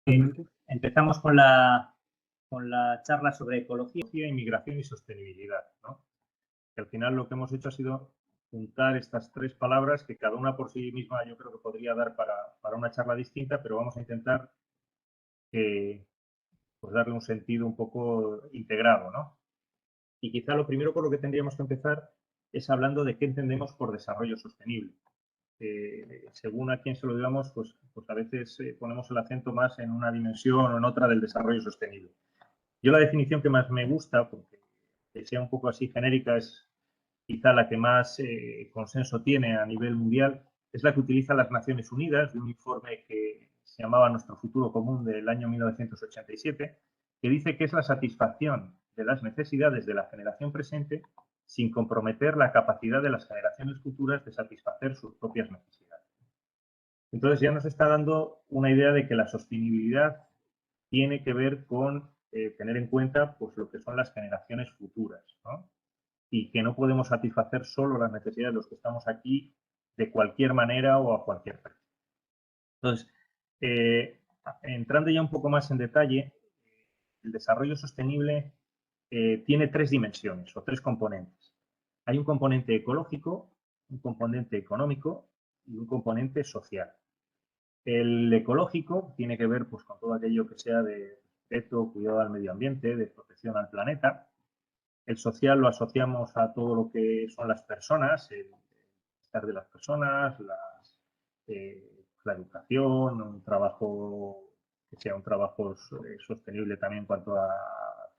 Empezamos con la charla sobre ecología, inmigración y sostenibilidad, ¿no? Que al final lo que hemos hecho ha sido juntar estas tres palabras que cada una por sí misma yo creo que podría dar para una charla distinta, pero vamos a intentar pues darle un sentido un poco integrado, ¿no? Y quizá lo primero por lo que tendríamos que empezar es hablando de qué entendemos por desarrollo sostenible. Según a quién se lo digamos, pues a veces ponemos el acento más en una dimensión o en otra del desarrollo sostenible. Yo la definición que más me gusta, porque que sea un poco así genérica, es quizá la que más consenso tiene a nivel mundial, es la que utilizan las Naciones Unidas, de un informe que se llamaba Nuestro Futuro Común del año 1987, que dice que es la satisfacción de las necesidades de la generación presente sin comprometer la capacidad de las generaciones futuras de satisfacer sus propias necesidades. Entonces ya nos está dando una idea de que la sostenibilidad tiene que ver con tener en cuenta pues, lo que son las generaciones futuras, ¿no? Y que no podemos satisfacer solo las necesidades de los que estamos aquí de cualquier manera o a cualquier precio. Entonces, entrando ya un poco más en detalle, el desarrollo sostenible tiene tres dimensiones o tres componentes. Hay un componente ecológico, un componente económico y un componente social. El ecológico tiene que ver pues, con todo aquello que sea de respeto, cuidado al medio ambiente, de protección al planeta. El social lo asociamos a todo lo que son las personas, el bienestar de las personas, la educación, un trabajo que sea un trabajo sostenible también en cuanto a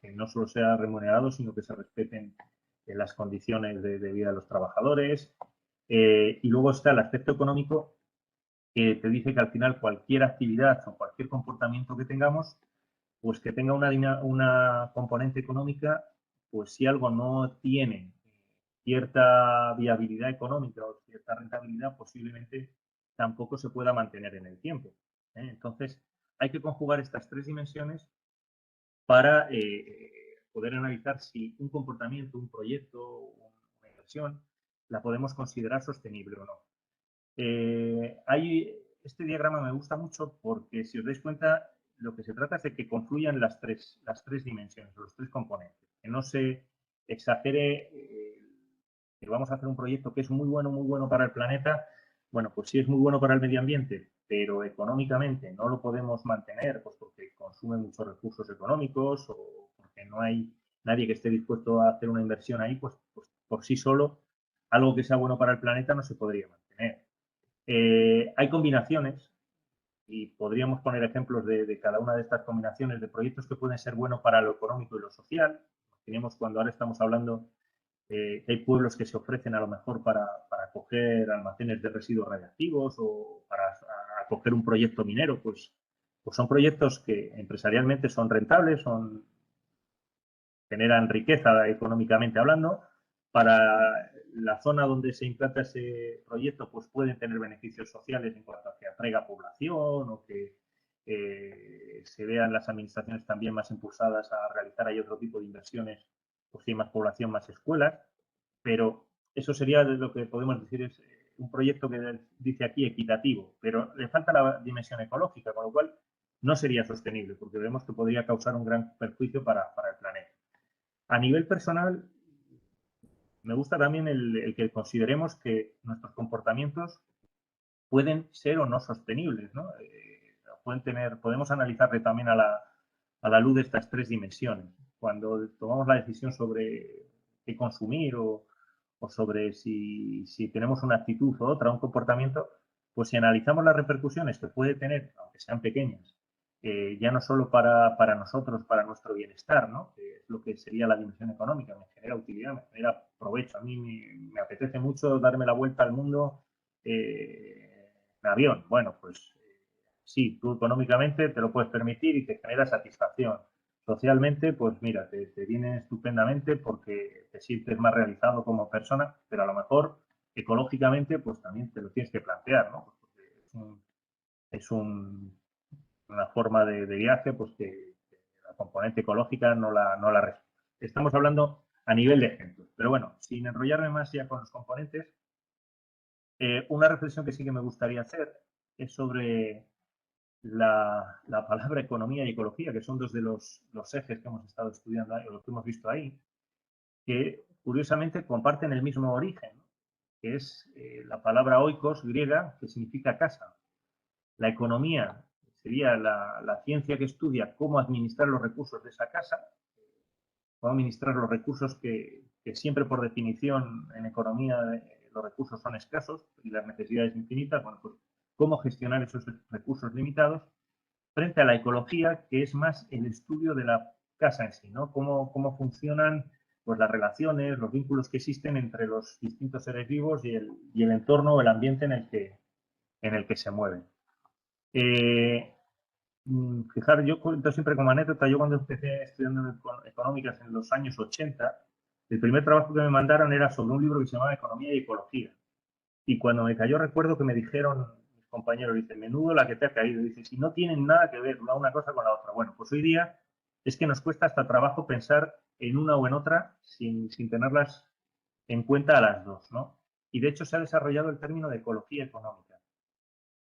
que no solo sea remunerado, sino que se respeten las condiciones de vida de los trabajadores. Y luego está el aspecto económico, que te dice que al final cualquier actividad o cualquier comportamiento que tengamos, pues que tenga una componente económica, pues si algo no tiene cierta viabilidad económica o cierta rentabilidad, posiblemente tampoco se pueda mantener en el tiempo. Entonces, hay que conjugar estas tres dimensiones para poder analizar si un comportamiento, un proyecto, una inversión, la podemos considerar sostenible o no. Este diagrama me gusta mucho porque, si os dais cuenta, lo que se trata es de que confluyan las tres dimensiones, los tres componentes. Que no se exagere que vamos a hacer un proyecto que es muy bueno para el planeta. Bueno, pues sí es muy bueno para el medio ambiente, pero económicamente no lo podemos mantener, pues porque consume muchos recursos económicos o porque no hay nadie que esté dispuesto a hacer una inversión ahí, pues por sí solo algo que sea bueno para el planeta no se podría mantener. Hay combinaciones y podríamos poner ejemplos de cada una de estas combinaciones de proyectos que pueden ser buenos para lo económico y lo social. Tenemos cuando ahora estamos hablando que hay pueblos que se ofrecen a lo mejor para acoger almacenes de residuos radiactivos o para acoger un proyecto minero, pues son proyectos que empresarialmente son rentables, generan riqueza económicamente hablando. Para la zona donde se implanta ese proyecto, pues pueden tener beneficios sociales en cuanto a que atraiga población o que se vean las administraciones también más impulsadas a realizar ahí otro tipo de inversiones, pues si hay más población, más escuelas. Pero eso sería lo que podemos decir es un proyecto que dice aquí equitativo, pero le falta la dimensión ecológica, con lo cual no sería sostenible, porque vemos que podría causar un gran perjuicio para el planeta. A nivel personal, me gusta también el que consideremos que nuestros comportamientos pueden ser o no sostenibles, ¿no? Podemos analizarle también a la luz de estas tres dimensiones. Cuando tomamos la decisión sobre qué consumir o sobre si tenemos una actitud o otra, un comportamiento, pues si analizamos las repercusiones que puede tener, aunque sean pequeñas, ya no solo para nosotros, para nuestro bienestar, ¿no? Que es lo que sería la dimensión económica, me genera utilidad, me genera provecho. A mí me apetece mucho darme la vuelta al mundo en avión. Bueno, pues sí, tú económicamente te lo puedes permitir y te genera satisfacción. Socialmente, pues mira, te viene estupendamente porque te sientes más realizado como persona, pero a lo mejor ecológicamente, pues también te lo tienes que plantear, ¿no? Porque es una forma de viaje, pues que la componente ecológica no la respeta. Estamos hablando a nivel de ejemplos, pero bueno, sin enrollarme más ya con los componentes, una reflexión que sí que me gustaría hacer es sobre la palabra economía y ecología, que son dos de los ejes que hemos estado estudiando ahí, o lo que hemos visto ahí, que curiosamente comparten el mismo origen, ¿no? Que es la palabra oikos griega, que significa casa. La economía sería la ciencia que estudia cómo administrar los recursos de esa casa, cómo administrar los recursos que siempre por definición en economía los recursos son escasos y las necesidades infinitas. Bueno, pues cómo gestionar esos recursos limitados frente a la ecología, que es más el estudio de la casa en sí, ¿no? Cómo funcionan pues, las relaciones, los vínculos que existen entre los distintos seres vivos y el entorno o el ambiente en el que se mueven. Fijar, yo cuento siempre como anécdota, yo cuando empecé estudiando económicas en los años 80, el primer trabajo que me mandaron era sobre un libro que se llamaba Economía y Ecología. Y cuando me cayó, recuerdo que me dijeron mis compañeros, dice, menudo la que te ha caído. Dice, si no tienen nada que ver una cosa con la otra. Bueno, pues hoy día es que nos cuesta hasta trabajo pensar en una o en otra sin tenerlas en cuenta a las dos, ¿no? Y de hecho se ha desarrollado el término de ecología económica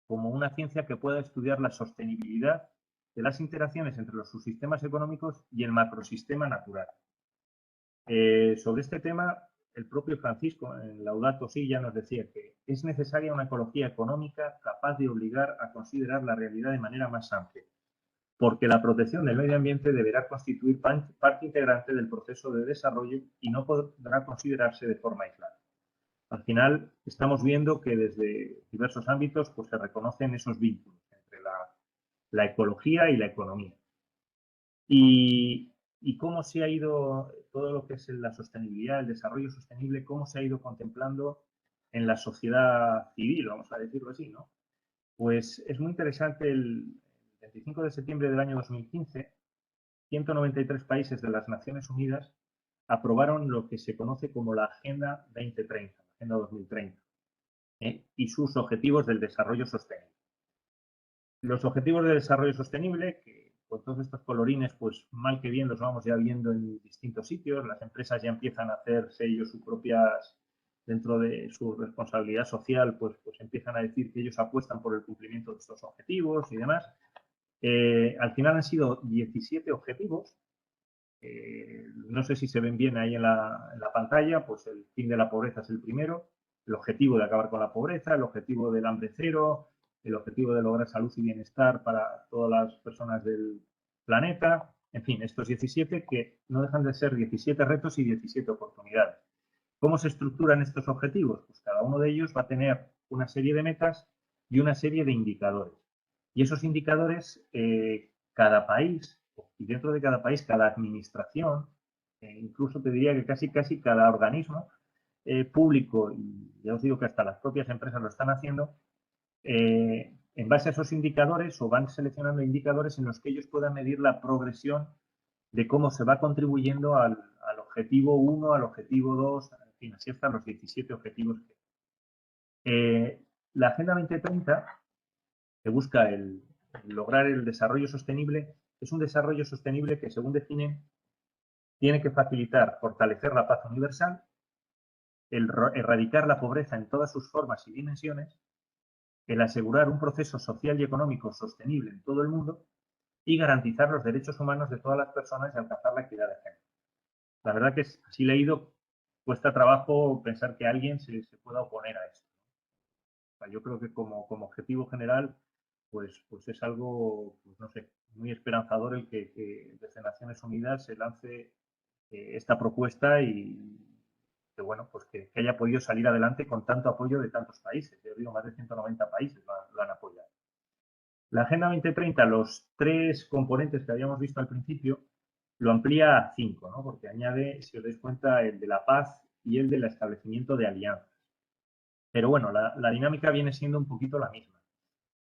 como una ciencia que pueda estudiar la sostenibilidad de las interacciones entre los subsistemas económicos y el macrosistema natural. Sobre este tema, el propio Francisco en Laudato Si ya nos decía que es necesaria una ecología económica capaz de obligar a considerar la realidad de manera más amplia, porque la protección del medio ambiente deberá constituir parte integrante del proceso de desarrollo y no podrá considerarse de forma aislada. Al final, estamos viendo que desde diversos ámbitos pues, se reconocen esos vínculos entre la ecología y la economía. Y cómo se ha ido todo lo que es la sostenibilidad, el desarrollo sostenible, cómo se ha ido contemplando en la sociedad civil, vamos a decirlo así, ¿no? Pues es muy interesante el 25 de septiembre del año 2015, 193 países de las Naciones Unidas aprobaron lo que se conoce como la Agenda 2030, la Agenda 2030, y sus objetivos del desarrollo sostenible. Los objetivos de desarrollo sostenible, que con todos estos colorines, pues mal que bien los vamos ya viendo en distintos sitios, las empresas ya empiezan a hacerse ellos sus propias, dentro de su responsabilidad social, pues empiezan a decir que ellos apuestan por el cumplimiento de estos objetivos y demás. Al final han sido 17 objetivos. No sé si se ven bien ahí en la pantalla, pues el fin de la pobreza es el primero, el objetivo de acabar con la pobreza, el objetivo del hambre cero, el objetivo de lograr salud y bienestar para todas las personas del planeta. En fin, estos 17 que no dejan de ser 17 retos y 17 oportunidades. ¿Cómo se estructuran estos objetivos? Pues cada uno de ellos va a tener una serie de metas y una serie de indicadores. Y esos indicadores, cada país, y dentro de cada país, cada administración, incluso te diría que casi cada organismo público, y ya os digo que hasta las propias empresas lo están haciendo, en base a esos indicadores o van seleccionando indicadores en los que ellos puedan medir la progresión de cómo se va contribuyendo al objetivo 1, al objetivo 2, en fin, así están los 17 objetivos. La Agenda 2030, que busca lograr el desarrollo sostenible, es un desarrollo sostenible que, según definen, tiene que facilitar, fortalecer la paz universal, erradicar la pobreza en todas sus formas y dimensiones, el asegurar un proceso social y económico sostenible en todo el mundo y garantizar los derechos humanos de todas las personas y alcanzar la equidad de género. La verdad que así leído cuesta trabajo pensar que alguien se pueda oponer a esto. O sea, yo creo que como objetivo general, pues es algo, pues no sé, muy esperanzador el que desde Naciones Unidas se lance esta propuesta y que bueno, pues que haya podido salir adelante con tanto apoyo de tantos países. Yo digo, más de 190 países lo han apoyado. La Agenda 2030, los tres componentes que habíamos visto al principio, lo amplía a 5, ¿no? Porque añade, si os dais cuenta, el de la paz y el del establecimiento de alianzas. Pero bueno, la dinámica viene siendo un poquito la misma.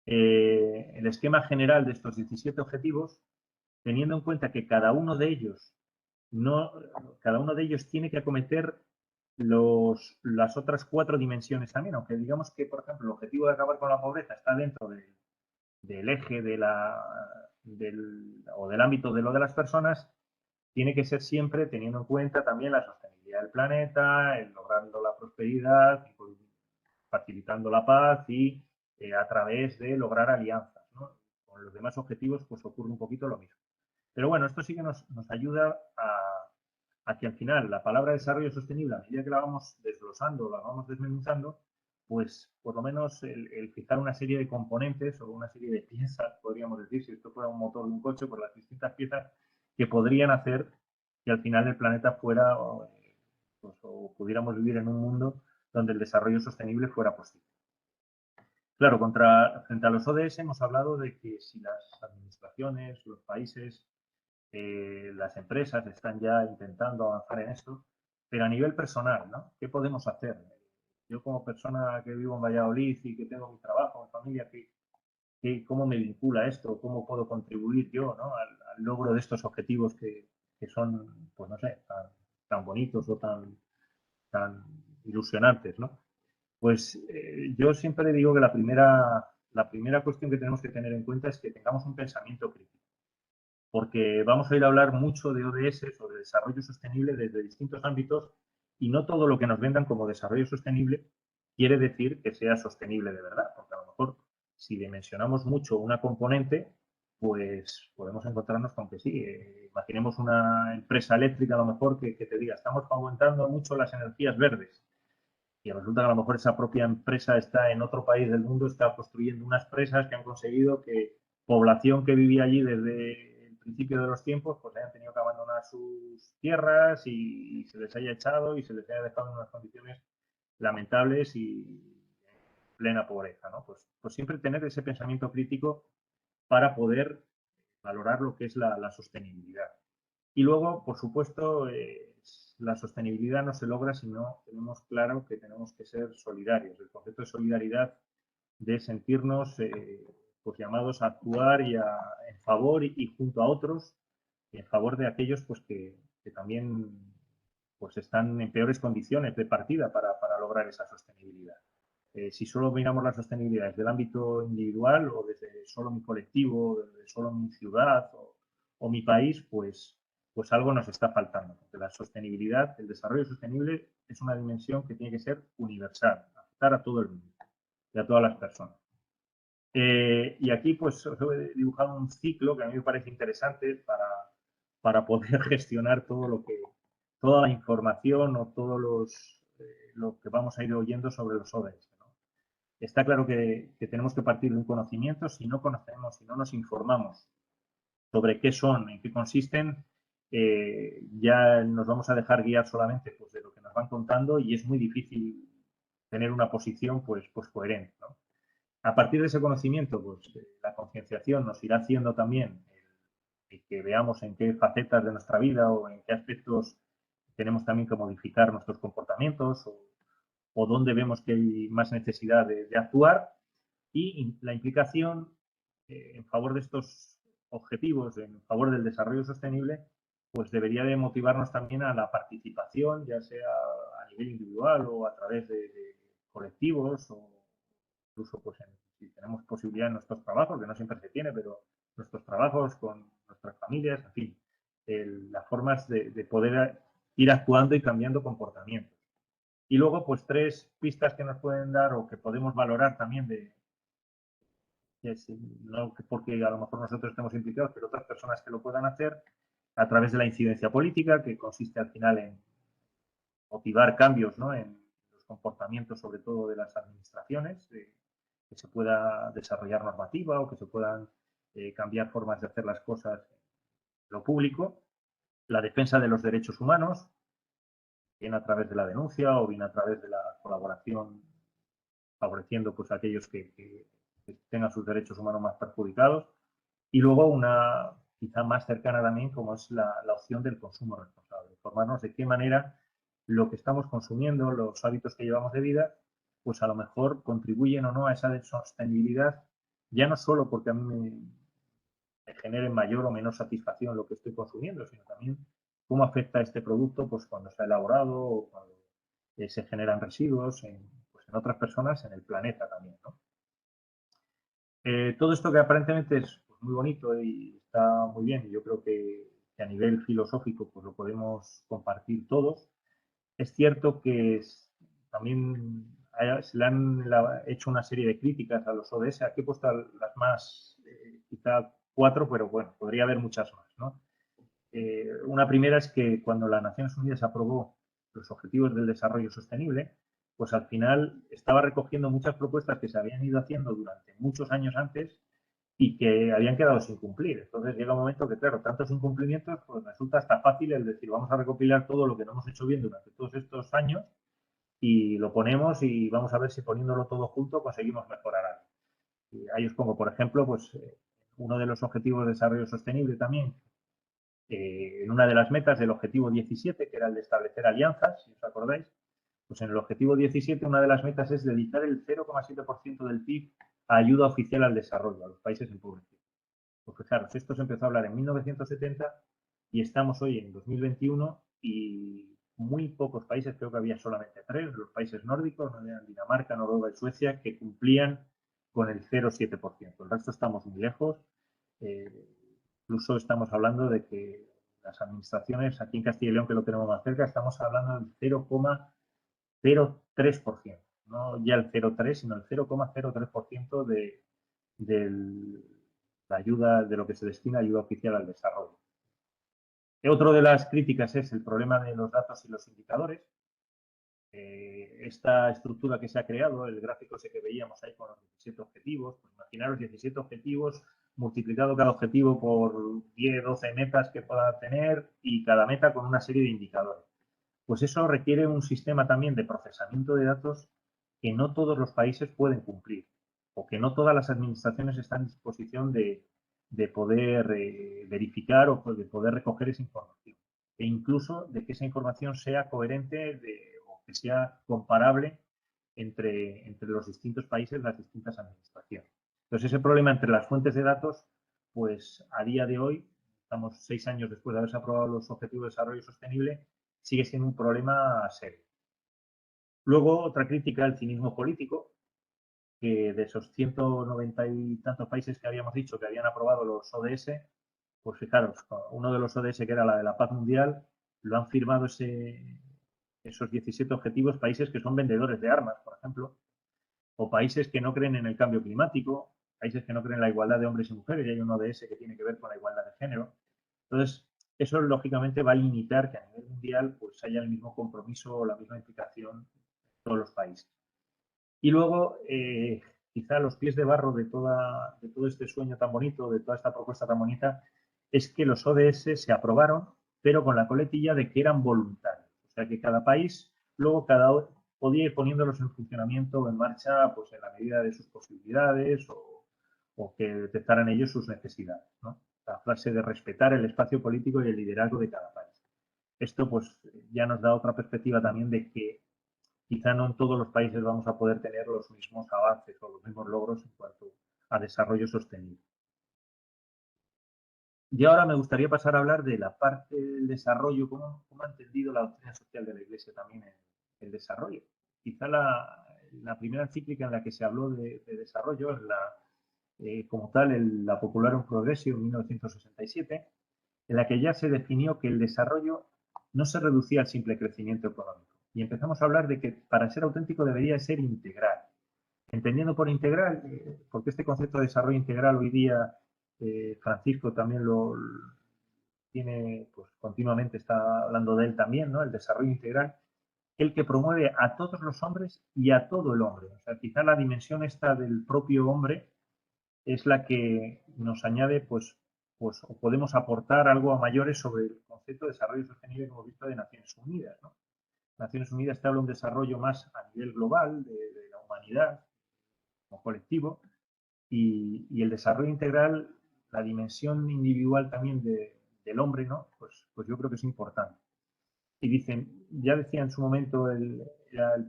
El esquema general de estos 17 objetivos, teniendo en cuenta que cada uno de ellos tiene que acometer las otras 4 dimensiones también, aunque digamos que, por ejemplo, el objetivo de acabar con la pobreza está dentro del eje o del ámbito de lo de las personas, tiene que ser siempre teniendo en cuenta también la sostenibilidad del planeta, el logrando la prosperidad, facilitando la paz y a través de lograr alianzas, ¿no? con los demás objetivos pues ocurre un poquito lo mismo. Pero bueno, esto sí que nos ayuda a que al final la palabra desarrollo sostenible, a medida que la vamos desglosando, la vamos desmenuzando, pues por lo menos el fijar una serie de componentes o una serie de piezas, podríamos decir, si esto fuera un motor de un coche, pues las distintas piezas que podrían hacer que al final el planeta fuera pues, o pudiéramos vivir en un mundo donde el desarrollo sostenible fuera posible. Claro, frente a los ODS hemos hablado de que si las administraciones, los países, las empresas están ya intentando avanzar en esto, pero a nivel personal, ¿no? ¿Qué podemos hacer? Yo como persona que vivo en Valladolid y que tengo mi trabajo, mi familia, ¿cómo me vincula esto? ¿Cómo puedo contribuir yo, ¿no? al logro de estos objetivos que son, pues no sé, tan bonitos o tan ilusionantes, ¿no? Pues yo siempre digo que la primera cuestión que tenemos que tener en cuenta es que tengamos un pensamiento crítico, porque vamos a ir a hablar mucho de ODS o de desarrollo sostenible desde distintos ámbitos y no todo lo que nos vendan como desarrollo sostenible quiere decir que sea sostenible de verdad, porque a lo mejor si dimensionamos mucho una componente, pues podemos encontrarnos con que sí. Imaginemos una empresa eléctrica a lo mejor que te diga, estamos aumentando mucho las energías verdes y resulta que a lo mejor esa propia empresa está en otro país del mundo, está construyendo unas presas que han conseguido que población que vivía allí desde el principio de los tiempos, pues hayan tenido que abandonar sus tierras y se les haya echado y se les haya dejado en unas condiciones lamentables y en plena pobreza, ¿no? Pues siempre tener ese pensamiento crítico para poder valorar lo que es la sostenibilidad. Y luego, por supuesto, la sostenibilidad no se logra si no tenemos claro que tenemos que ser solidarios. El concepto de solidaridad, de sentirnos pues llamados a actuar en favor y junto a otros, en favor de aquellos pues que también pues están en peores condiciones de partida para lograr esa sostenibilidad. Si solo miramos la sostenibilidad desde el ámbito individual o desde solo mi colectivo, desde solo mi ciudad o mi país, pues algo nos está faltando. Porque la sostenibilidad, el desarrollo sostenible es una dimensión que tiene que ser universal, afectar a todo el mundo y a todas las personas. Y aquí pues os he dibujado un ciclo que a mí me parece interesante para poder gestionar toda la información o lo que vamos a ir oyendo sobre los ODS. ¿No? Está claro que tenemos que partir de un conocimiento. Si no conocemos, si no nos informamos sobre qué son, en qué consisten, ya nos vamos a dejar guiar solamente pues, de lo que nos van contando y es muy difícil tener una posición pues coherente. ¿No? A partir de ese conocimiento, pues la concienciación nos irá haciendo también que veamos en qué facetas de nuestra vida o en qué aspectos tenemos también que modificar nuestros comportamientos o dónde vemos que hay más necesidad de actuar y la implicación en favor de estos objetivos, en favor del desarrollo sostenible, pues debería de motivarnos también a la participación, ya sea a nivel individual o a través de colectivos o incluso pues si tenemos posibilidad en nuestros trabajos, que no siempre se tiene, pero nuestros trabajos con nuestras familias, en fin, las formas de poder ir actuando y cambiando comportamientos. Y luego, pues 3 pistas que nos pueden dar o que podemos valorar también no porque a lo mejor nosotros estemos implicados, pero otras personas que lo puedan hacer a través de la incidencia política, que consiste al final en motivar cambios, ¿no? En los comportamientos, sobre todo de las administraciones, que se pueda desarrollar normativa o que se puedan cambiar formas de hacer las cosas en lo público, la defensa de los derechos humanos, bien a través de la denuncia o bien a través de la colaboración, favoreciendo pues a aquellos que tengan sus derechos humanos más perjudicados, y luego una quizá más cercana también, como es la opción del consumo responsable, informarnos de qué manera lo que estamos consumiendo, los hábitos que llevamos de vida, pues a lo mejor contribuyen o no a esa sostenibilidad, ya no solo porque a mí me genere mayor o menor satisfacción lo que estoy consumiendo, sino también cómo afecta este producto pues cuando se ha elaborado o cuando se generan residuos pues en otras personas, en el planeta también, ¿no? Todo esto que aparentemente es pues, muy bonito y está muy bien, y yo creo que a nivel filosófico pues, lo podemos compartir todos. Es cierto que también se le han hecho una serie de críticas a los ODS. Aquí he puesto las más quizá 4, pero bueno, podría haber muchas más, ¿no? Una primera es que cuando las Naciones Unidas aprobó los Objetivos del Desarrollo Sostenible, pues al final estaba recogiendo muchas propuestas que se habían ido haciendo durante muchos años antes y que habían quedado sin cumplir. Entonces llega un momento que, claro, tantos incumplimientos, pues resulta hasta fácil el decir, vamos a recopilar todo lo que no hemos hecho bien durante todos estos años y lo ponemos y vamos a ver si poniéndolo todo junto conseguimos mejorar algo. Y ahí os pongo, por ejemplo, pues uno de los objetivos de desarrollo sostenible también, en una de las metas del objetivo 17, que era el de establecer alianzas, si os acordáis, pues en el objetivo 17 una de las metas es dedicar el 0,7% del PIB a ayuda oficial al desarrollo, a los países empobrecidos. Pues fijaros, esto se empezó a hablar en 1970 y estamos hoy en 2021 y muy pocos países, creo que había solamente 3, los países nórdicos, Dinamarca, Noruega y Suecia, que cumplían con el 0,7%. El resto estamos muy lejos. Incluso estamos hablando de que las administraciones, aquí en Castilla y León, que lo tenemos más cerca, estamos hablando del 0,03%. No ya el 0,3, sino el 0,03% de la ayuda, de lo que se destina a ayuda oficial al desarrollo. Otro de las críticas es el problema de los datos y los indicadores. Esta estructura que se ha creado, el gráfico ese que veíamos ahí con los 17 objetivos, pues imaginaros 17 objetivos multiplicado cada objetivo por 10, 12 metas que pueda tener y cada meta con una serie de indicadores. Pues eso requiere un sistema también de procesamiento de datos que no todos los países pueden cumplir o que no todas las administraciones están en disposición de poder verificar o de poder recoger esa información. E incluso de que esa información sea coherente o que sea comparable entre los distintos países, las distintas administraciones. Entonces, ese problema entre las fuentes de datos, pues a día de hoy, estamos 6 años después de haberse aprobado los Objetivos de Desarrollo Sostenible, sigue siendo un problema serio. Luego, otra crítica al cinismo político, que de esos 190 y tantos países que habíamos dicho que habían aprobado los ODS, pues fijaros, uno de los ODS, que era la de la paz mundial, lo han firmado esos 17 objetivos países que son vendedores de armas, por ejemplo, o países que no creen en el cambio climático, países que no creen en la igualdad de hombres y mujeres, y hay un ODS que tiene que ver con la igualdad de género. Entonces, eso lógicamente va a limitar que a nivel mundial pues haya el mismo compromiso o la misma implicación en todos los países. Y luego, quizá los pies de barro de todo este sueño tan bonito, de toda esta propuesta tan bonita, es que los ODS se aprobaron, pero con la coletilla de que eran voluntarios. O sea, que cada país, luego podía ir poniéndolos en funcionamiento o en marcha pues en la medida de sus posibilidades o que detectaran ellos sus necesidades, ¿no? La frase de respetar el espacio político y el liderazgo de cada país. Esto pues ya nos da otra perspectiva también de que quizá no en todos los países vamos a poder tener los mismos avances o los mismos logros en cuanto a desarrollo sostenible. Y ahora me gustaría pasar a hablar de la parte del desarrollo, cómo ha entendido la doctrina social de la Iglesia también el desarrollo. Quizá la primera encíclica en la que se habló de desarrollo, como tal, la Popularum Progressio en 1967, en la que ya se definió que el desarrollo no se reducía al simple crecimiento económico. Y empezamos a hablar de que para ser auténtico debería ser integral. Entendiendo por integral, porque este concepto de desarrollo integral hoy día Francisco también lo tiene, pues continuamente está hablando de él también, ¿no? El desarrollo integral, el que promueve a todos los hombres y a todo el hombre. O sea, quizá la dimensión esta del propio hombre es la que nos añade, pues o podemos aportar algo a mayores sobre el concepto de desarrollo sostenible que hemos visto de Naciones Unidas, ¿no? Naciones Unidas te habla de un desarrollo más a nivel global de la humanidad como colectivo y el desarrollo integral, la dimensión individual también del hombre, ¿no? Pues yo creo que es importante. Y dicen, ya decía en su momento el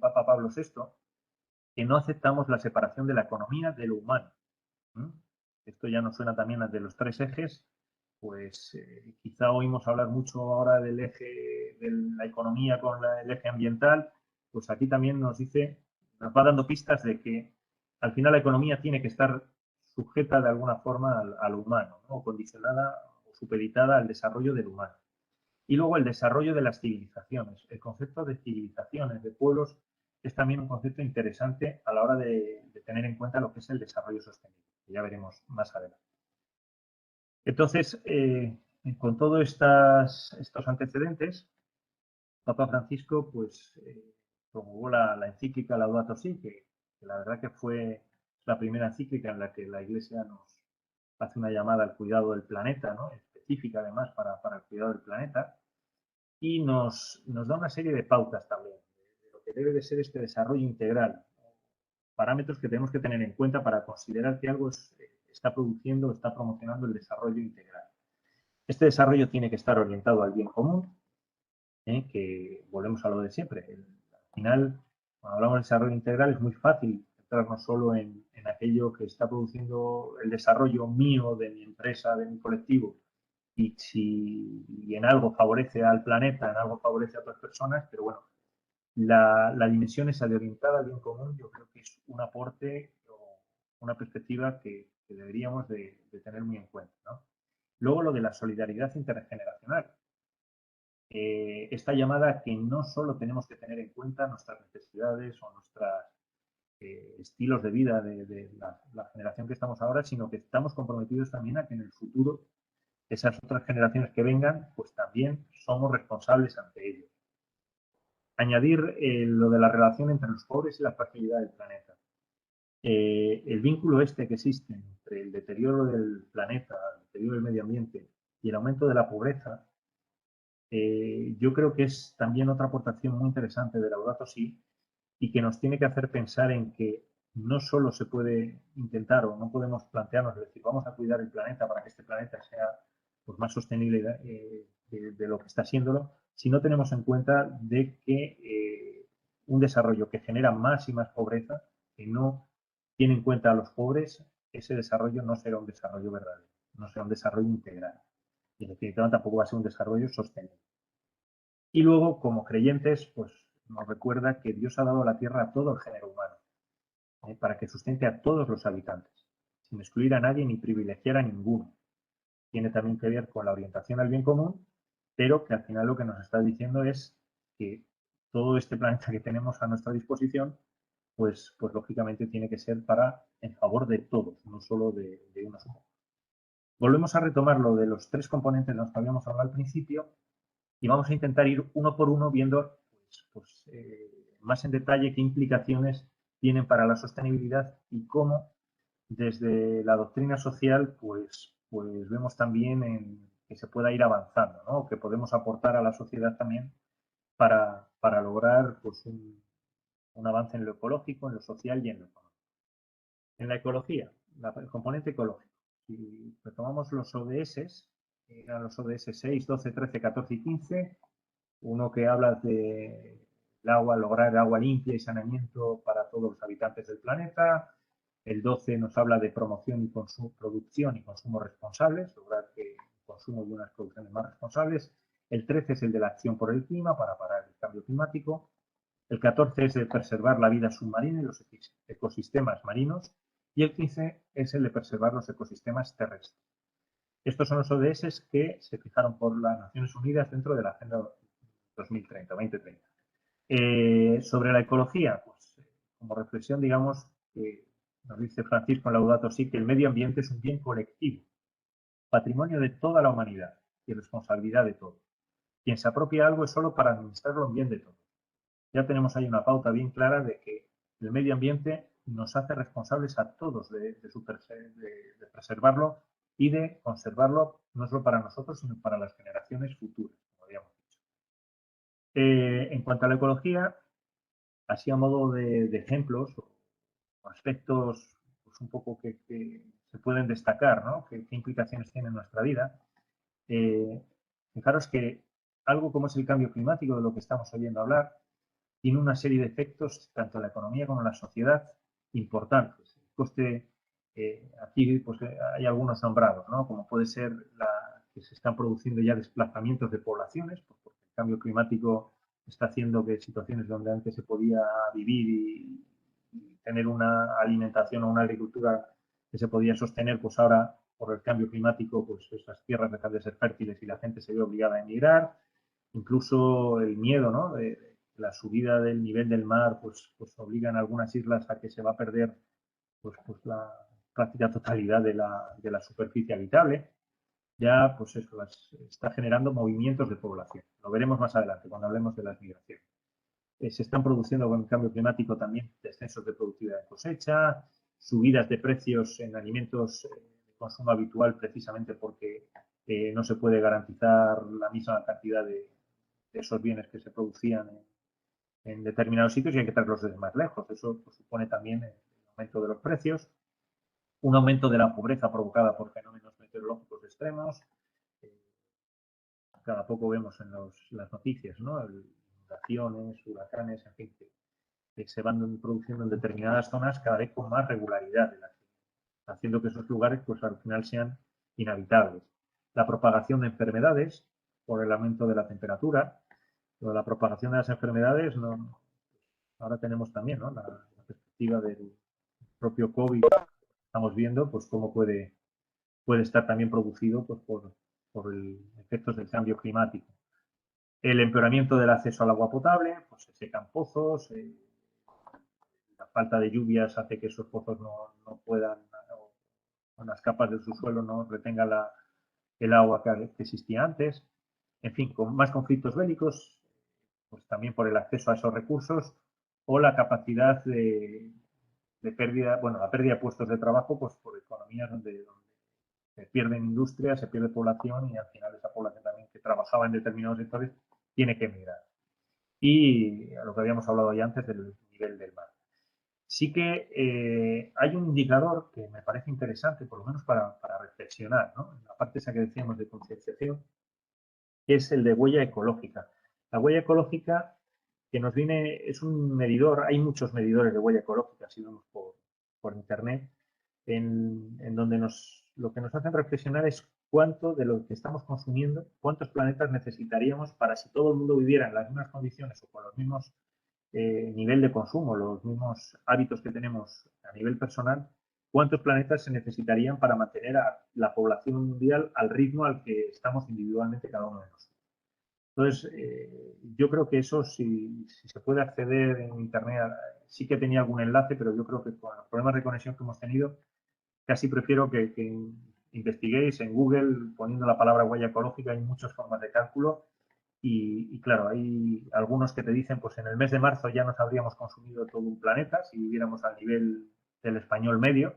Papa Pablo VI, que no aceptamos la separación de la economía de lo humano. ¿Mm? Esto ya nos suena también a de los 3 ejes, pues quizá oímos hablar mucho ahora del eje de la economía con el eje ambiental, pues aquí también nos va dando pistas de que al final la economía tiene que estar sujeta de alguna forma al humano, ¿no? O condicionada o supeditada al desarrollo del humano. Y luego el desarrollo de las civilizaciones. El concepto de civilizaciones, de pueblos, es también un concepto interesante a la hora de tener en cuenta lo que es el desarrollo sostenible, que ya veremos más adelante. Entonces, con todos estos antecedentes, Papa Francisco pues, promulgó la encíclica Laudato Si, que la verdad que fue la primera encíclica en la que la Iglesia nos hace una llamada al cuidado del planeta, ¿no? Específica además para el cuidado del planeta, y nos da una serie de pautas también de lo que debe de ser este desarrollo integral, parámetros que tenemos que tener en cuenta para considerar que algo está produciendo o está promocionando el desarrollo integral. Este desarrollo tiene que estar orientado al bien común, que volvemos a lo de siempre. Al final, cuando hablamos de desarrollo integral, es muy fácil centrarnos solo en aquello que está produciendo el desarrollo mío, de mi empresa, de mi colectivo, y si en algo favorece al planeta, en algo favorece a otras personas, pero bueno, la dimensión esa de orientada al bien común, yo creo que es un aporte o una perspectiva que deberíamos de tener muy en cuenta, ¿no? Luego lo de la solidaridad intergeneracional. Esta llamada que no solo tenemos que tener en cuenta nuestras necesidades o nuestros estilos de vida de la generación que estamos ahora, sino que estamos comprometidos también a que en el futuro esas otras generaciones que vengan, pues también somos responsables ante ellos. Añadir lo de la relación entre los pobres y la fragilidad del planeta. El vínculo este que existe entre el deterioro del planeta, el deterioro del medio ambiente y el aumento de la pobreza, yo creo que es también otra aportación muy interesante de Laudato Si y que nos tiene que hacer pensar en que no solo se puede intentar o no podemos plantearnos decir vamos a cuidar el planeta para que este planeta sea pues, más sostenible de lo que está siéndolo, si no tenemos en cuenta de que un desarrollo que genera más y más pobreza, que no tiene en cuenta a los pobres, ese desarrollo no será un desarrollo verdadero, no será un desarrollo integral. Y en definitiva tampoco va a ser un desarrollo sostenible. Y luego, como creyentes, pues nos recuerda que Dios ha dado a la tierra a todo el género humano, para que sustente a todos los habitantes, sin excluir a nadie ni privilegiar a ninguno. Tiene también que ver con la orientación al bien común, pero que al final lo que nos está diciendo es que todo este planeta que tenemos a nuestra disposición, pues lógicamente tiene que ser para en favor de todos, no solo de unos pocos. Volvemos a retomar lo de los tres componentes de los que habíamos hablado al principio y vamos a intentar ir uno por uno viendo más en detalle qué implicaciones tienen para la sostenibilidad y cómo desde la doctrina social pues vemos también que se pueda ir avanzando, ¿no? Que podemos aportar a la sociedad también para lograr pues, un avance en lo ecológico, en lo social y en lo económico. En la ecología, el componente ecológico. Si retomamos los ODS, eran los ODS 6, 12, 13, 14 y 15, uno que habla de el agua, lograr agua limpia y saneamiento para todos los habitantes del planeta. El 12 nos habla de promoción y consumo, producción y consumo responsables, lograr que el consumo de unas producciones más responsables. El 13 es el de la acción por el clima, para parar el cambio climático. El 14 es el de preservar la vida submarina y los ecosistemas marinos. Y el 15 es el de preservar los ecosistemas terrestres. Estos son los ODS que se fijaron por las Naciones Unidas dentro de la Agenda 2030, 2030. Sobre la ecología, pues como reflexión, digamos, que nos dice Francisco en Laudato Si que el medio ambiente es un bien colectivo, patrimonio de toda la humanidad y responsabilidad de todos. Quien se apropia algo es solo para administrarlo en bien de todos. Ya tenemos ahí una pauta bien clara de que el medio ambiente nos hace responsables a todos de preservarlo y de conservarlo no solo para nosotros, sino para las generaciones futuras, como habíamos dicho. En cuanto a la ecología, así a modo de ejemplos o aspectos pues un poco que se pueden destacar, ¿no? ¿Qué implicaciones tiene en nuestra vida? Eh, Fijaros que algo como es el cambio climático, de lo que estamos oyendo hablar, tiene una serie de efectos, tanto en la economía como en la sociedad, importantes. El coste, aquí pues, hay algunos nombrados, ¿no? Como puede ser que se están produciendo ya desplazamientos de poblaciones, pues, porque el cambio climático está haciendo que situaciones donde antes se podía vivir y tener una alimentación o una agricultura que se podía sostener, pues ahora por el cambio climático, pues esas tierras dejan de ser fértiles y la gente se ve obligada a emigrar. Incluso el miedo, ¿no? De la subida del nivel del mar, pues obligan a algunas islas a que se va a perder pues la práctica totalidad de la superficie habitable. ya pues eso, está generando movimientos de población. Lo veremos más adelante cuando hablemos de las migraciones. Se están produciendo con el cambio climático también descensos de productividad de cosecha, subidas de precios en alimentos de consumo habitual precisamente porque no se puede garantizar la misma cantidad de esos bienes que se producían en determinados sitios y hay que traerlos desde más lejos. Eso pues, supone también el aumento de los precios, un aumento de la pobreza provocada por fenómenos meteorológicos extremos. Cada poco vemos en las noticias, ¿no? Inundaciones, huracanes, en fin, que se van produciendo en determinadas zonas cada vez con más regularidad, haciendo que esos lugares pues al final sean inhabitables. La propagación de enfermedades por el aumento de la temperatura, pero la propagación de las enfermedades no, ahora tenemos también, ¿no? La perspectiva del propio COVID, estamos viendo pues cómo puede estar también producido pues, por efectos del cambio climático. El empeoramiento del acceso al agua potable, pues se secan pozos, la falta de lluvias hace que esos pozos no puedan, o las capas del subsuelo no retengan el agua que existía antes. En fin, con más conflictos bélicos, pues también por el acceso a esos recursos o la capacidad de pérdida, bueno, la pérdida de puestos de trabajo, pues por economías donde se pierden industrias, se pierde población y al final esa población también que trabajaba en determinados sectores tiene que emigrar. Y a lo que habíamos hablado ya antes del nivel del mar. Sí que hay un indicador que me parece interesante, por lo menos para reflexionar, ¿no? En la parte esa que decíamos de concienciación, que es el de huella ecológica. La huella ecológica que nos viene, es un medidor, hay muchos medidores de huella ecológica, si vemos por internet, en donde lo que nos hacen reflexionar es cuánto de lo que estamos consumiendo, cuántos planetas necesitaríamos para si todo el mundo viviera en las mismas condiciones o con los mismos nivel de consumo, los mismos hábitos que tenemos a nivel personal, cuántos planetas se necesitarían para mantener a la población mundial al ritmo al que estamos individualmente cada uno de nosotros. Entonces, yo creo que eso, si se puede acceder en Internet, sí que tenía algún enlace, pero yo creo que con los problemas de conexión que hemos tenido, casi prefiero que investiguéis en Google poniendo la palabra huella ecológica. Hay muchas formas de cálculo y, claro, hay algunos que te dicen, pues en el mes de marzo ya nos habríamos consumido todo un planeta si viviéramos al nivel del español medio.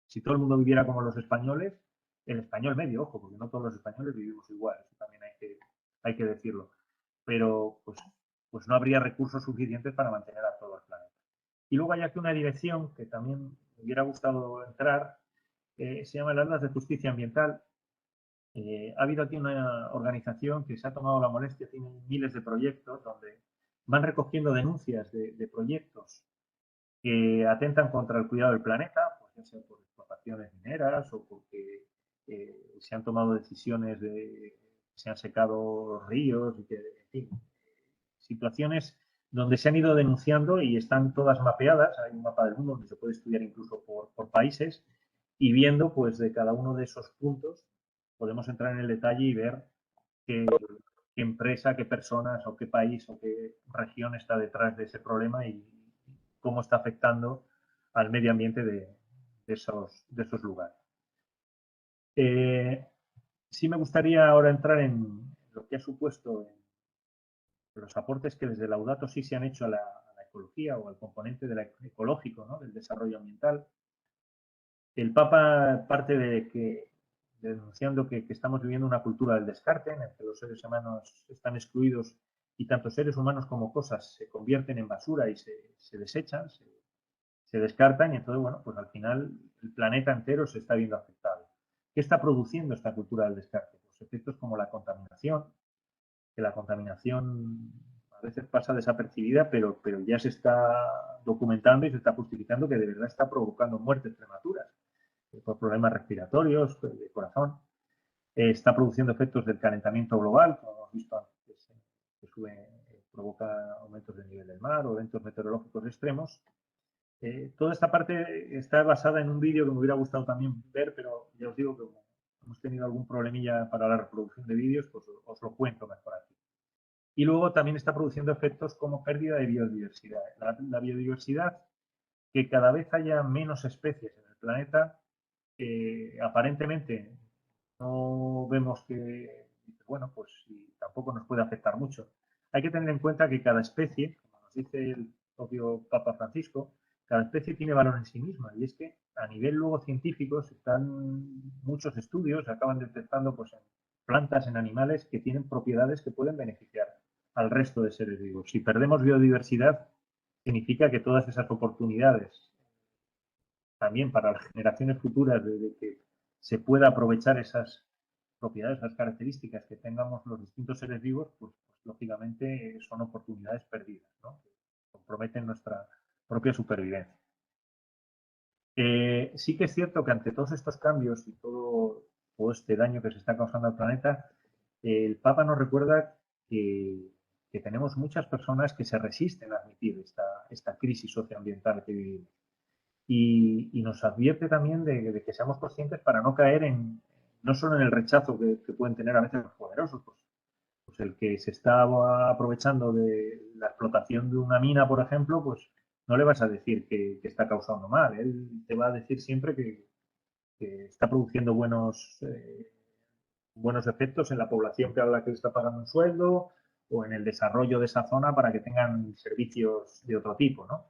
Si todo el mundo viviera como los españoles, el español medio, ojo, porque no todos los españoles vivimos igual, eso también hay que decirlo. Pero pues no habría recursos suficientes para mantener a todo el planeta. Y luego hay aquí una dirección que también me hubiera gustado entrar, se llama el Atlas de Justicia Ambiental. Ha habido aquí una organización que se ha tomado la molestia, tiene miles de proyectos donde van recogiendo denuncias de proyectos que atentan contra el cuidado del planeta, pues ya sea por explotaciones mineras o porque se han tomado decisiones de se han secado ríos y que, en fin, situaciones donde se han ido denunciando y están todas mapeadas. Hay un mapa del mundo donde se puede estudiar incluso por países y viendo pues de cada uno de esos puntos podemos entrar en el detalle y ver qué, qué empresa, qué personas o qué país o qué región está detrás de ese problema y cómo está afectando al medio ambiente de esos lugares. Eh, sí me gustaría ahora entrar en lo que ha supuesto los aportes que desde Laudato Si se han hecho a la ecología o al componente ecológico, ¿no? Del desarrollo ambiental. El Papa parte denunciando que estamos viviendo una cultura del descarte, en la que los seres humanos están excluidos y tanto seres humanos como cosas se convierten en basura y se desechan, se descartan y entonces, bueno, pues al final el planeta entero se está viendo afectado. ¿Qué está produciendo esta cultura del descarte? Pues efectos como la contaminación, que la contaminación a veces pasa desapercibida, pero ya se está documentando y se está justificando que de verdad está provocando muertes prematuras por problemas respiratorios, de corazón. Está produciendo efectos del calentamiento global, como hemos visto antes, que provoca aumentos del nivel del mar o eventos meteorológicos extremos. Toda esta parte está basada en un vídeo que me hubiera gustado también ver, pero ya os digo que como hemos tenido algún problemilla para la reproducción de vídeos, pues os lo cuento mejor aquí. Y luego también está produciendo efectos como pérdida de biodiversidad. La biodiversidad, que cada vez haya menos especies en el planeta, aparentemente no vemos que, bueno, pues tampoco nos puede afectar mucho. Hay que tener en cuenta que cada especie, como nos dice el propio Papa Francisco, cada especie tiene valor en sí misma. Y es que a nivel luego científico están muchos estudios, se acaban detectando pues, en plantas, en animales que tienen propiedades que pueden beneficiar al resto de seres vivos. Si perdemos biodiversidad, significa que todas esas oportunidades también para las generaciones futuras de que se pueda aprovechar esas propiedades, esas características que tengamos los distintos seres vivos, pues lógicamente son oportunidades perdidas, ¿no? Que comprometen nuestra propia supervivencia. Sí que es cierto que ante todos estos cambios y todo este daño que se está causando al planeta, el Papa nos recuerda que, que tenemos muchas personas que se resisten a admitir esta crisis socioambiental que vivimos y nos advierte también de que seamos conscientes para no caer no solo en el rechazo que pueden tener a veces los poderosos, pues el que se está aprovechando de la explotación de una mina, por ejemplo, pues no le vas a decir que está causando mal, él te va a decir siempre que está produciendo buenos efectos en la población que a la que le está pagando un sueldo o en el desarrollo de esa zona para que tengan servicios de otro tipo, ¿no?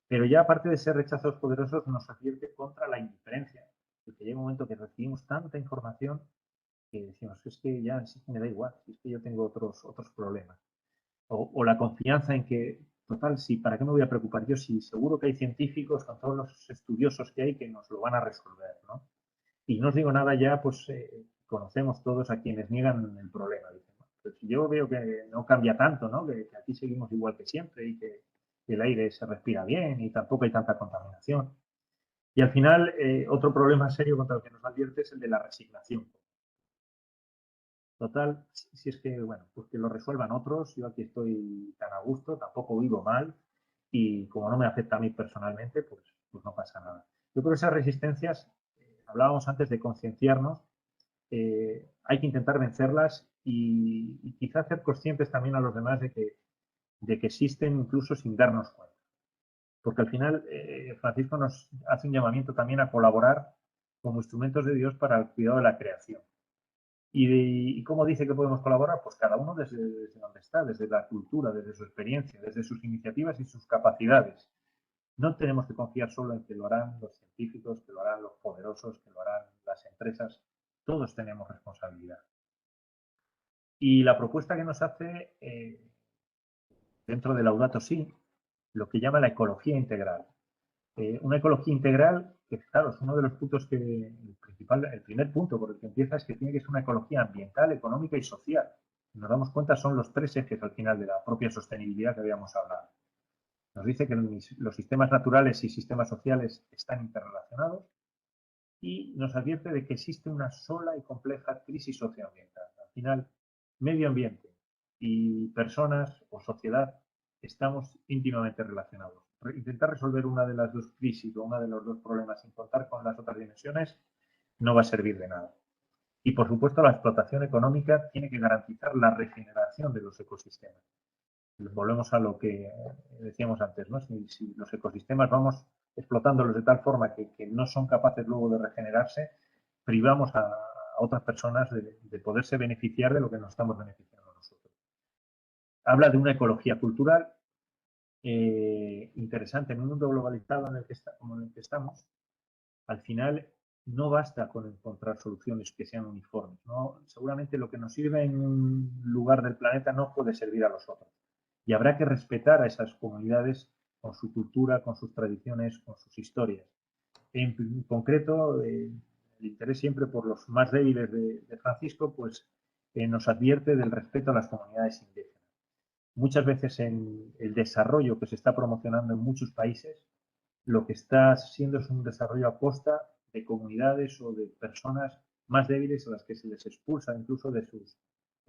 Pero ya aparte de ser rechazos poderosos, nos advierte contra la indiferencia. Porque llega un momento que recibimos tanta información que decimos, es que ya sí que me da igual, es que yo tengo otros problemas. O la confianza en que, total, sí, ¿para qué me voy a preocupar yo? Si seguro que hay científicos con todos los estudiosos que hay que nos lo van a resolver, ¿no? Y no os digo nada ya, pues conocemos todos a quienes niegan el problema. Dicen, pues yo veo que no cambia tanto, ¿no? Que aquí seguimos igual que siempre y que el aire se respira bien y tampoco hay tanta contaminación. Y al final, otro problema serio contra el que nos advierte es el de la resignación. Total, si es que, bueno, pues que lo resuelvan otros, yo aquí estoy tan a gusto, tampoco vivo mal y como no me afecta a mí personalmente, pues no pasa nada. Yo creo que esas resistencias, hablábamos antes de concienciarnos, hay que intentar vencerlas y quizá hacer conscientes también a los demás de que existen incluso sin darnos cuenta. Porque al final Francisco nos hace un llamamiento también a colaborar como instrumentos de Dios para el cuidado de la creación. ¿Y cómo dice que podemos colaborar? Pues cada uno desde donde está, desde la cultura, desde su experiencia, desde sus iniciativas y sus capacidades. No tenemos que confiar solo en que lo harán los científicos, que lo harán los poderosos, que lo harán las empresas. Todos tenemos responsabilidad. Y la propuesta que nos hace dentro de Laudato Si, lo que llama la ecología integral. Una ecología integral que, claro, es uno de los puntos el primer punto por el que empieza es que tiene que ser una ecología ambiental, económica y social. Si nos damos cuenta, son los tres ejes al final de la propia sostenibilidad que habíamos hablado. Nos dice que los sistemas naturales y sistemas sociales están interrelacionados y nos advierte de que existe una sola y compleja crisis socioambiental. Al final, medio ambiente y personas o sociedad estamos íntimamente relacionados. Intentar resolver una de las dos crisis o uno de los dos problemas sin contar con las otras dimensiones no va a servir de nada. Y por supuesto, la explotación económica tiene que garantizar la regeneración de los ecosistemas. Volvemos a lo que decíamos antes, ¿no? Si los ecosistemas vamos explotándolos de tal forma que no son capaces luego de regenerarse, privamos a otras personas de poderse beneficiar de lo que nos estamos beneficiando nosotros. Habla de una ecología cultural interesante en un mundo globalizado como en el que estamos. Al final no basta con encontrar soluciones que sean uniformes, ¿no? Seguramente lo que nos sirve en un lugar del planeta no puede servir a los otros. Y habrá que respetar a esas comunidades con su cultura, con sus tradiciones, con sus historias. En concreto, el interés siempre por los más débiles de Francisco, pues nos advierte del respeto a las comunidades indígenas. Muchas veces en el desarrollo que se está promocionando en muchos países, lo que está siendo es un desarrollo a costa de comunidades o de personas más débiles a las que se les expulsa incluso de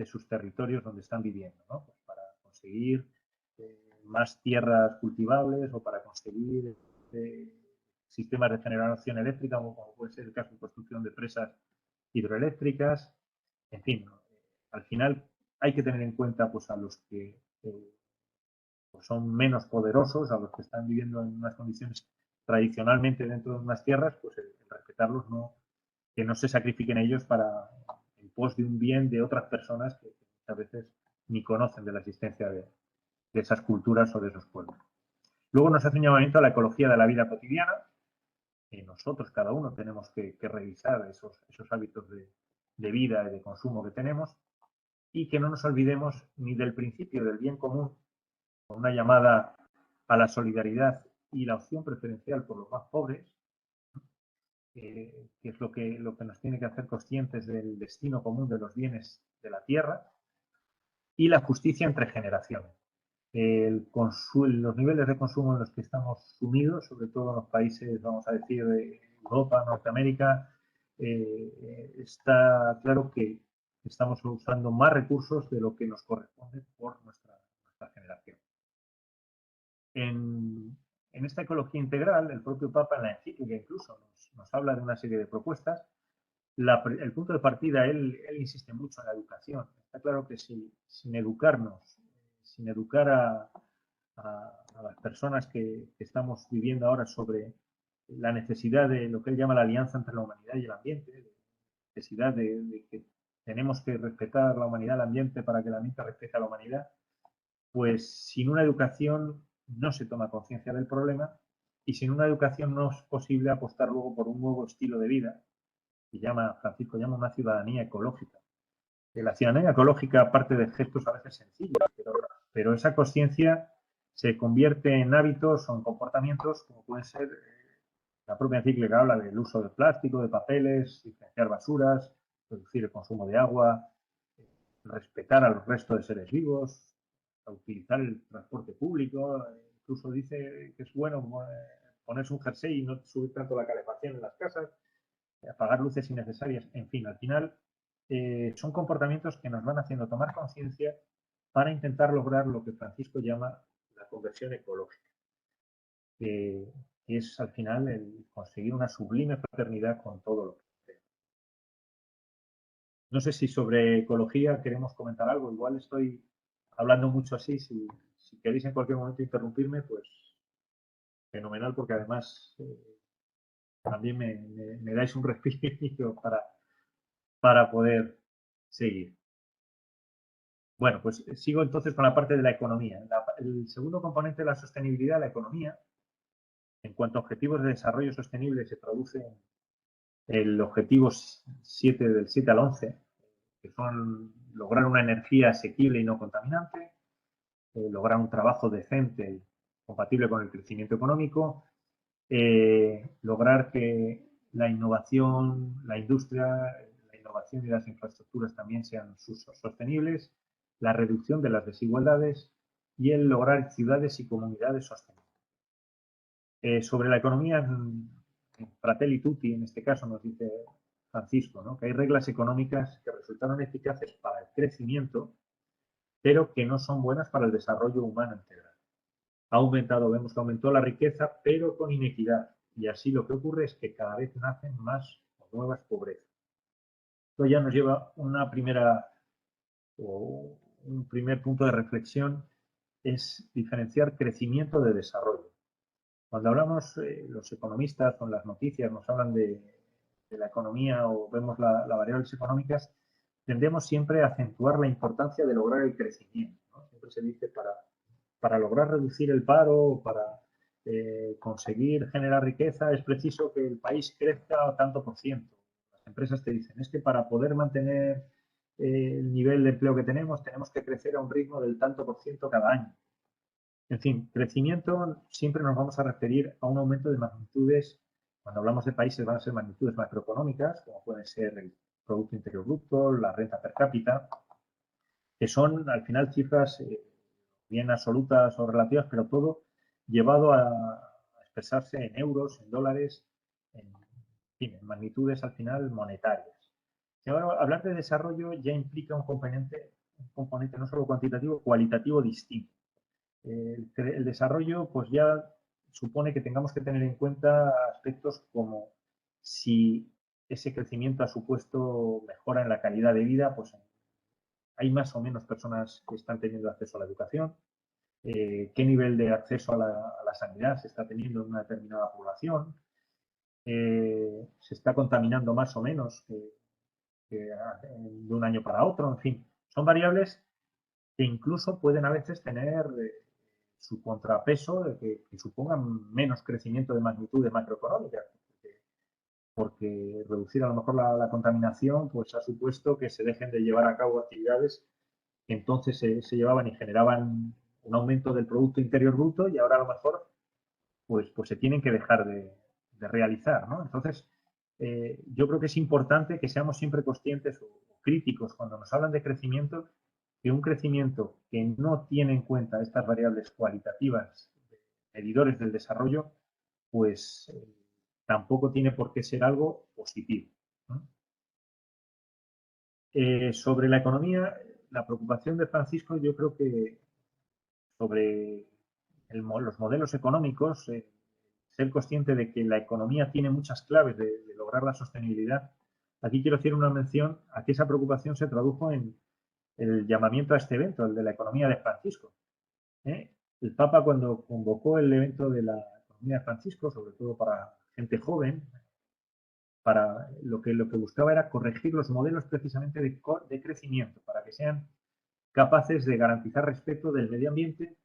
sus territorios donde están viviendo, ¿no? Pues para conseguir más tierras cultivables o para conseguir eh, sistemas de generación eléctrica, como puede ser el caso de construcción de presas hidroeléctricas. En fin, ¿no? Al final hay que tener en cuenta pues, a los que pues son menos poderosos, a los que están viviendo en unas condiciones tradicionalmente dentro de unas tierras, pues el respetarlos que no se sacrifiquen ellos para en pos de un bien de otras personas que muchas veces ni conocen de la existencia de esas culturas o de esos pueblos. Luego nos hace un llamamiento a la ecología de la vida cotidiana, que nosotros, cada uno, tenemos que revisar esos hábitos de vida y de consumo que tenemos, y que no nos olvidemos ni del principio del bien común, con una llamada a la solidaridad y la opción preferencial por los más pobres, que es lo que nos tiene que hacer conscientes del destino común de los bienes de la tierra, y la justicia entre generaciones. Los niveles de consumo en los que estamos sumidos, sobre todo en los países, vamos a decir, de Europa, Norteamérica, está claro que estamos usando más recursos de lo que nos corresponde por nuestra generación. En esta ecología integral, el propio Papa en la encíclica incluso nos habla de una serie de propuestas. El punto de partida, él insiste mucho en la educación. Está claro que sin educarnos, sin educar a las personas que estamos viviendo ahora sobre la necesidad de lo que él llama la alianza entre la humanidad y el ambiente, la necesidad de que tenemos que respetar la humanidad, el ambiente, para que el ambiente respete a la humanidad, pues sin una educación no se toma conciencia del problema, y sin una educación no es posible apostar luego por un nuevo estilo de vida, que Francisco llama una ciudadanía ecológica. La ciudadanía ecológica parte de gestos a veces sencillos, pero esa conciencia se convierte en hábitos o en comportamientos como pueden ser, la propia encíclica habla del uso de plástico, de papeles, diferenciar basuras, reducir el consumo de agua, respetar a los restos de seres vivos, utilizar el transporte público. Incluso dice que es bueno ponerse un jersey y no subir tanto la calefacción en las casas, apagar luces innecesarias. En fin, al final son comportamientos que nos van haciendo tomar conciencia para intentar lograr lo que Francisco llama la conversión ecológica, que es al final el conseguir una sublime fraternidad con todo lo que sea. No sé si sobre ecología queremos comentar algo. Igual estoy hablando mucho así. Si queréis en cualquier momento interrumpirme, pues fenomenal, porque además también me dais un respiro para poder seguir. Bueno, pues sigo entonces con la parte de la economía. El segundo componente de la sostenibilidad, la economía, en cuanto a objetivos de desarrollo sostenible, se traduce en el objetivo 7 del 7 al 11, que son lograr una energía asequible y no contaminante, lograr un trabajo decente y compatible con el crecimiento económico, lograr que la innovación, la industria, la innovación y las infraestructuras también sean sostenibles, la reducción de las desigualdades y el lograr ciudades y comunidades sostenibles. Sobre la economía, Fratelli Tutti, en este caso, nos dice Francisco, ¿no?, que hay reglas económicas que resultaron eficaces para el crecimiento, pero que no son buenas para el desarrollo humano integral. Vemos que aumentó la riqueza, pero con inequidad, y así lo que ocurre es que cada vez nacen más o nuevas pobrezas. Esto ya nos lleva un primer punto de reflexión, es diferenciar crecimiento de desarrollo. Cuando hablamos, los economistas con las noticias nos hablan de la economía o vemos las variables económicas, tendemos siempre a acentuar la importancia de lograr el crecimiento, ¿no? Siempre se dice para lograr reducir el paro, para conseguir generar riqueza, es preciso que el país crezca tanto por ciento. Las empresas te dicen, es que para poder mantener el nivel de empleo que tenemos que crecer a un ritmo del tanto por ciento cada año. En fin, crecimiento siempre nos vamos a referir a un aumento de magnitudes. Cuando hablamos de países van a ser magnitudes macroeconómicas, como pueden ser el Producto Interior Bruto, la renta per cápita, que son al final cifras bien absolutas o relativas, pero todo llevado a expresarse en euros, en dólares, en magnitudes al final monetarias. Y ahora, hablar de desarrollo ya implica un componente no solo cuantitativo, cualitativo distinto. El desarrollo pues ya supone que tengamos que tener en cuenta aspectos como si ese crecimiento ha supuesto mejora en la calidad de vida, pues hay más o menos personas que están teniendo acceso a la educación, qué nivel de acceso a la sanidad se está teniendo en una determinada población, se está contaminando más o menos de un año para otro, en fin. Son variables que incluso pueden a veces tener su contrapeso de que supongan menos crecimiento de magnitudes macroeconómicas, porque reducir a lo mejor la contaminación pues ha supuesto que se dejen de llevar a cabo actividades que entonces se llevaban y generaban un aumento del Producto Interior Bruto y ahora a lo mejor pues se tienen que dejar de realizar, ¿no? Entonces, yo creo que es importante que seamos siempre conscientes o críticos cuando nos hablan de crecimiento, que un crecimiento que no tiene en cuenta estas variables cualitativas, medidores del desarrollo, pues tampoco tiene por qué ser algo positivo, ¿no? Sobre la economía, la preocupación de Francisco, yo creo que sobre los modelos económicos, ser consciente de que la economía tiene muchas claves de lograr la sostenibilidad. Aquí quiero hacer una mención a que esa preocupación se tradujo en el llamamiento a este evento, el de la economía de Francisco, ¿eh? El Papa, cuando convocó el evento de la economía de Francisco, sobre todo para gente joven, para lo que buscaba era corregir los modelos precisamente de crecimiento, para que sean capaces de garantizar respeto del medio ambiente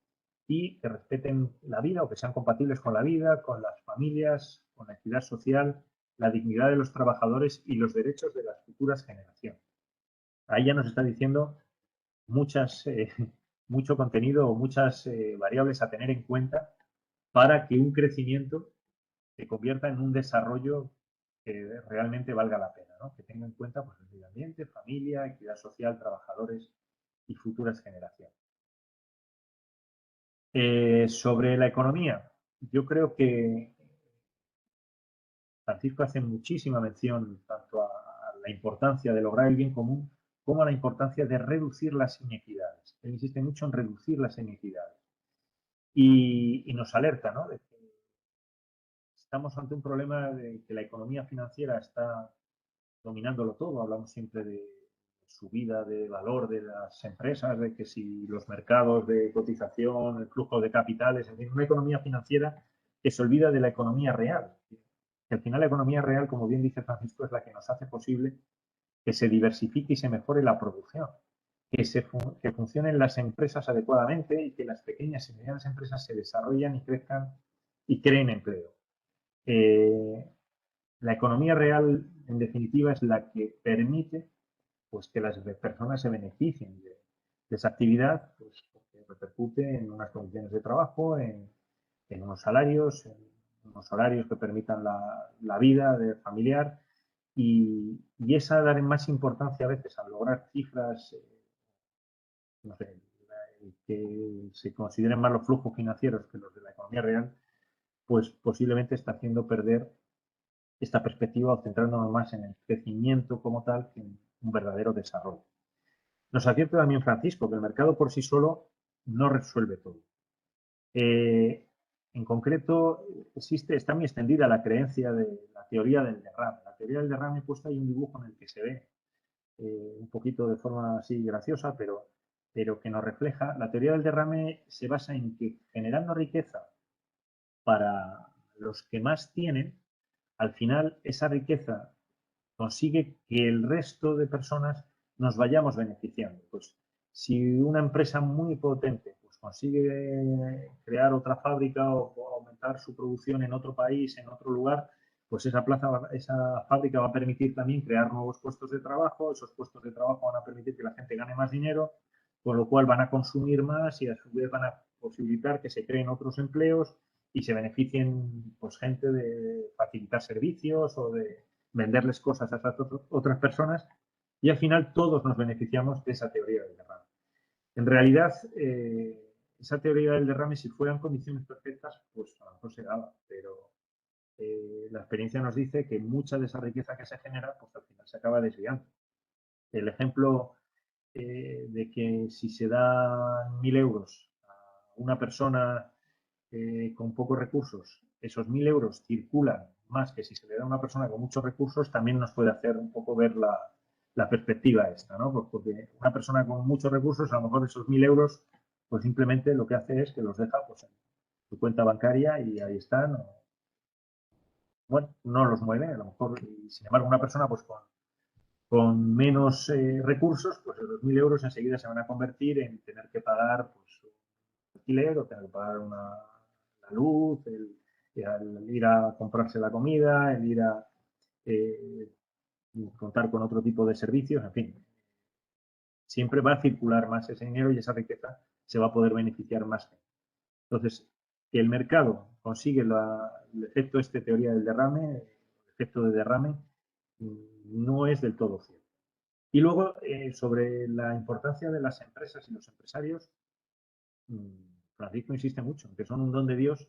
y que respeten la vida o que sean compatibles con la vida, con las familias, con la equidad social, la dignidad de los trabajadores y los derechos de las futuras generaciones. Ahí ya nos está diciendo muchas, mucho contenido o muchas variables a tener en cuenta para que un crecimiento se convierta en un desarrollo que realmente valga la pena, ¿no? Que tenga en cuenta pues, el medio ambiente, familia, equidad social, trabajadores y futuras generaciones. Sobre la economía, yo creo que Francisco hace muchísima mención tanto a la importancia de lograr el bien común como a la importancia de reducir las inequidades. Él insiste mucho en reducir las inequidades. Y nos alerta, ¿no? De que estamos ante un problema de que la economía financiera está dominándolo todo. Hablamos siempre de subida de valor de las empresas, de que si los mercados de cotización, el flujo de capitales, en fin, una economía financiera que se olvida de la economía real. Que al final la economía real, como bien dice Francisco, es la que nos hace posible que se diversifique y se mejore la producción, que funcionen las empresas adecuadamente y que las pequeñas y medianas empresas se desarrollen y crezcan y creen empleo. La economía real, en definitiva, es la que permite pues, que las personas se beneficien de esa actividad, pues, porque repercute en unas condiciones de trabajo, en unos salarios, en unos horarios que permitan la vida familiar y esa dar más importancia a veces a lograr cifras, no sé, que se consideren más los flujos financieros que los de la economía real, pues posiblemente está haciendo perder esta perspectiva o centrándonos más en el crecimiento como tal que en un verdadero desarrollo. Nos advierte también Francisco que el mercado por sí solo no resuelve todo. En concreto, está muy extendida la creencia de la teoría del derrame. La teoría del derrame, he puesto ahí un dibujo en el que se ve un poquito de forma así graciosa, pero que nos refleja. La teoría del derrame se basa en que generando riqueza para los que más tienen, al final esa riqueza consigue que el resto de personas nos vayamos beneficiando. Pues si una empresa muy potente pues consigue crear otra fábrica o aumentar su producción en otro país, en otro lugar, pues esa fábrica va a permitir también crear nuevos puestos de trabajo, esos puestos de trabajo van a permitir que la gente gane más dinero, con lo cual van a consumir más y a su vez van a posibilitar que se creen otros empleos y se beneficien pues gente de facilitar servicios o de venderles cosas a esas otras personas y al final todos nos beneficiamos de esa teoría del derrame. En realidad, esa teoría del derrame, si fueran condiciones perfectas, pues a lo mejor se daba, pero la experiencia nos dice que mucha de esa riqueza que se genera, pues al final se acaba desviando. El ejemplo de que si se dan 1.000 euros a una persona con pocos recursos, esos 1.000 euros circulan más que si se le da a una persona con muchos recursos, también nos puede hacer un poco ver la perspectiva esta, ¿no? Pues porque una persona con muchos recursos, a lo mejor esos 1.000 euros, pues simplemente lo que hace es que los deja pues, en su cuenta bancaria y ahí están, bueno, no los mueve, a lo mejor, y sin embargo, una persona pues con menos recursos, pues los 1.000 euros enseguida se van a convertir en tener que pagar pues, un alquiler o tener que pagar la luz, el ir a comprarse la comida, el ir a eh, contar con otro tipo de servicios, en fin. Siempre va a circular más ese dinero y esa riqueza se va a poder beneficiar más. Entonces, que el mercado consigue el efecto teoría del derrame, el efecto de derrame, no es del todo cierto. Y luego, sobre la importancia de las empresas y los empresarios, Francisco insiste mucho en que son un don de Dios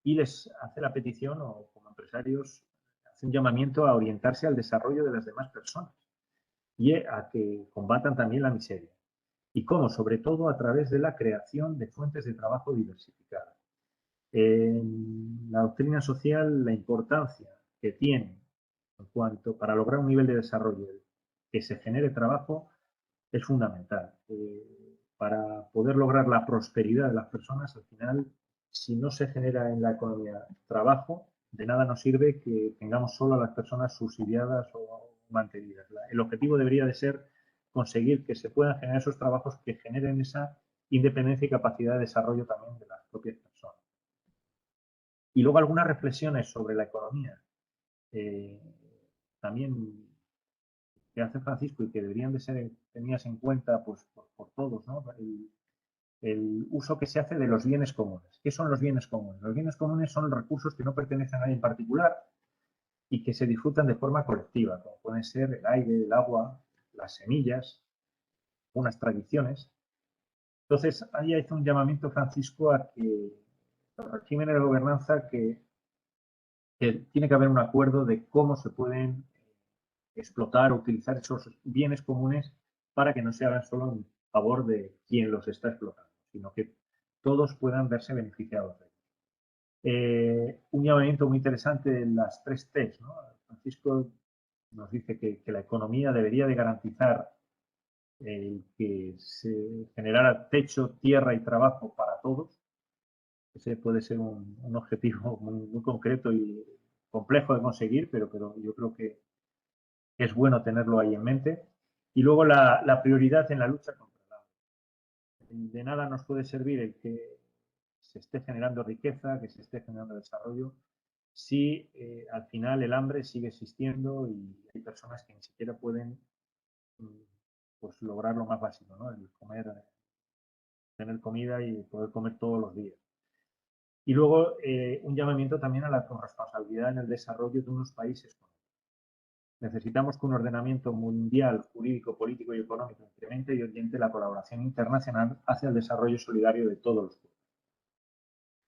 y les hace la petición, o como empresarios, hace un llamamiento a orientarse al desarrollo de las demás personas y a que combatan también la miseria. ¿Y cómo? Sobre todo a través de la creación de fuentes de trabajo diversificadas. En la doctrina social, la importancia que tiene en cuanto para lograr un nivel de desarrollo que se genere trabajo es fundamental. Para poder lograr la prosperidad de las personas, al final, si no se genera en la economía trabajo, de nada nos sirve que tengamos solo a las personas subsidiadas o mantenidas. El objetivo debería de ser conseguir que se puedan generar esos trabajos que generen esa independencia y capacidad de desarrollo también de las propias personas. Y luego algunas reflexiones sobre la economía. También que hace Francisco y que deberían de ser tenidas en cuenta pues, por todos, ¿no? El uso que se hace de los bienes comunes. ¿Qué son los bienes comunes? Los bienes comunes son los recursos que no pertenecen a nadie en particular y que se disfrutan de forma colectiva, como pueden ser el aire, el agua, las semillas, unas tradiciones. Entonces, ahí hizo un llamamiento Francisco a que los regímenes de gobernanza que tiene que haber un acuerdo de cómo se pueden explotar o utilizar esos bienes comunes para que no se hagan solo en favor de quien los está explotando, sino que todos puedan verse beneficiados de ello. Un llamamiento muy interesante en las 3 T's, ¿no? Francisco nos dice que la economía debería de garantizar que se generara techo, tierra y trabajo para todos. Ese puede ser un objetivo muy concreto y complejo de conseguir, pero yo creo que es bueno tenerlo ahí en mente. Y luego la prioridad en la lucha contra el hambre. De nada nos puede servir el que se esté generando riqueza, que se esté generando desarrollo, si al final el hambre sigue existiendo y hay personas que ni siquiera pueden pues, lograr lo más básico, ¿no? El comer, tener comida y poder comer todos los días. Y luego un llamamiento también a la corresponsabilidad en el desarrollo de unos países. Necesitamos que un ordenamiento mundial, jurídico, político y económico incremente y oriente la colaboración internacional hacia el desarrollo solidario de todos los pueblos.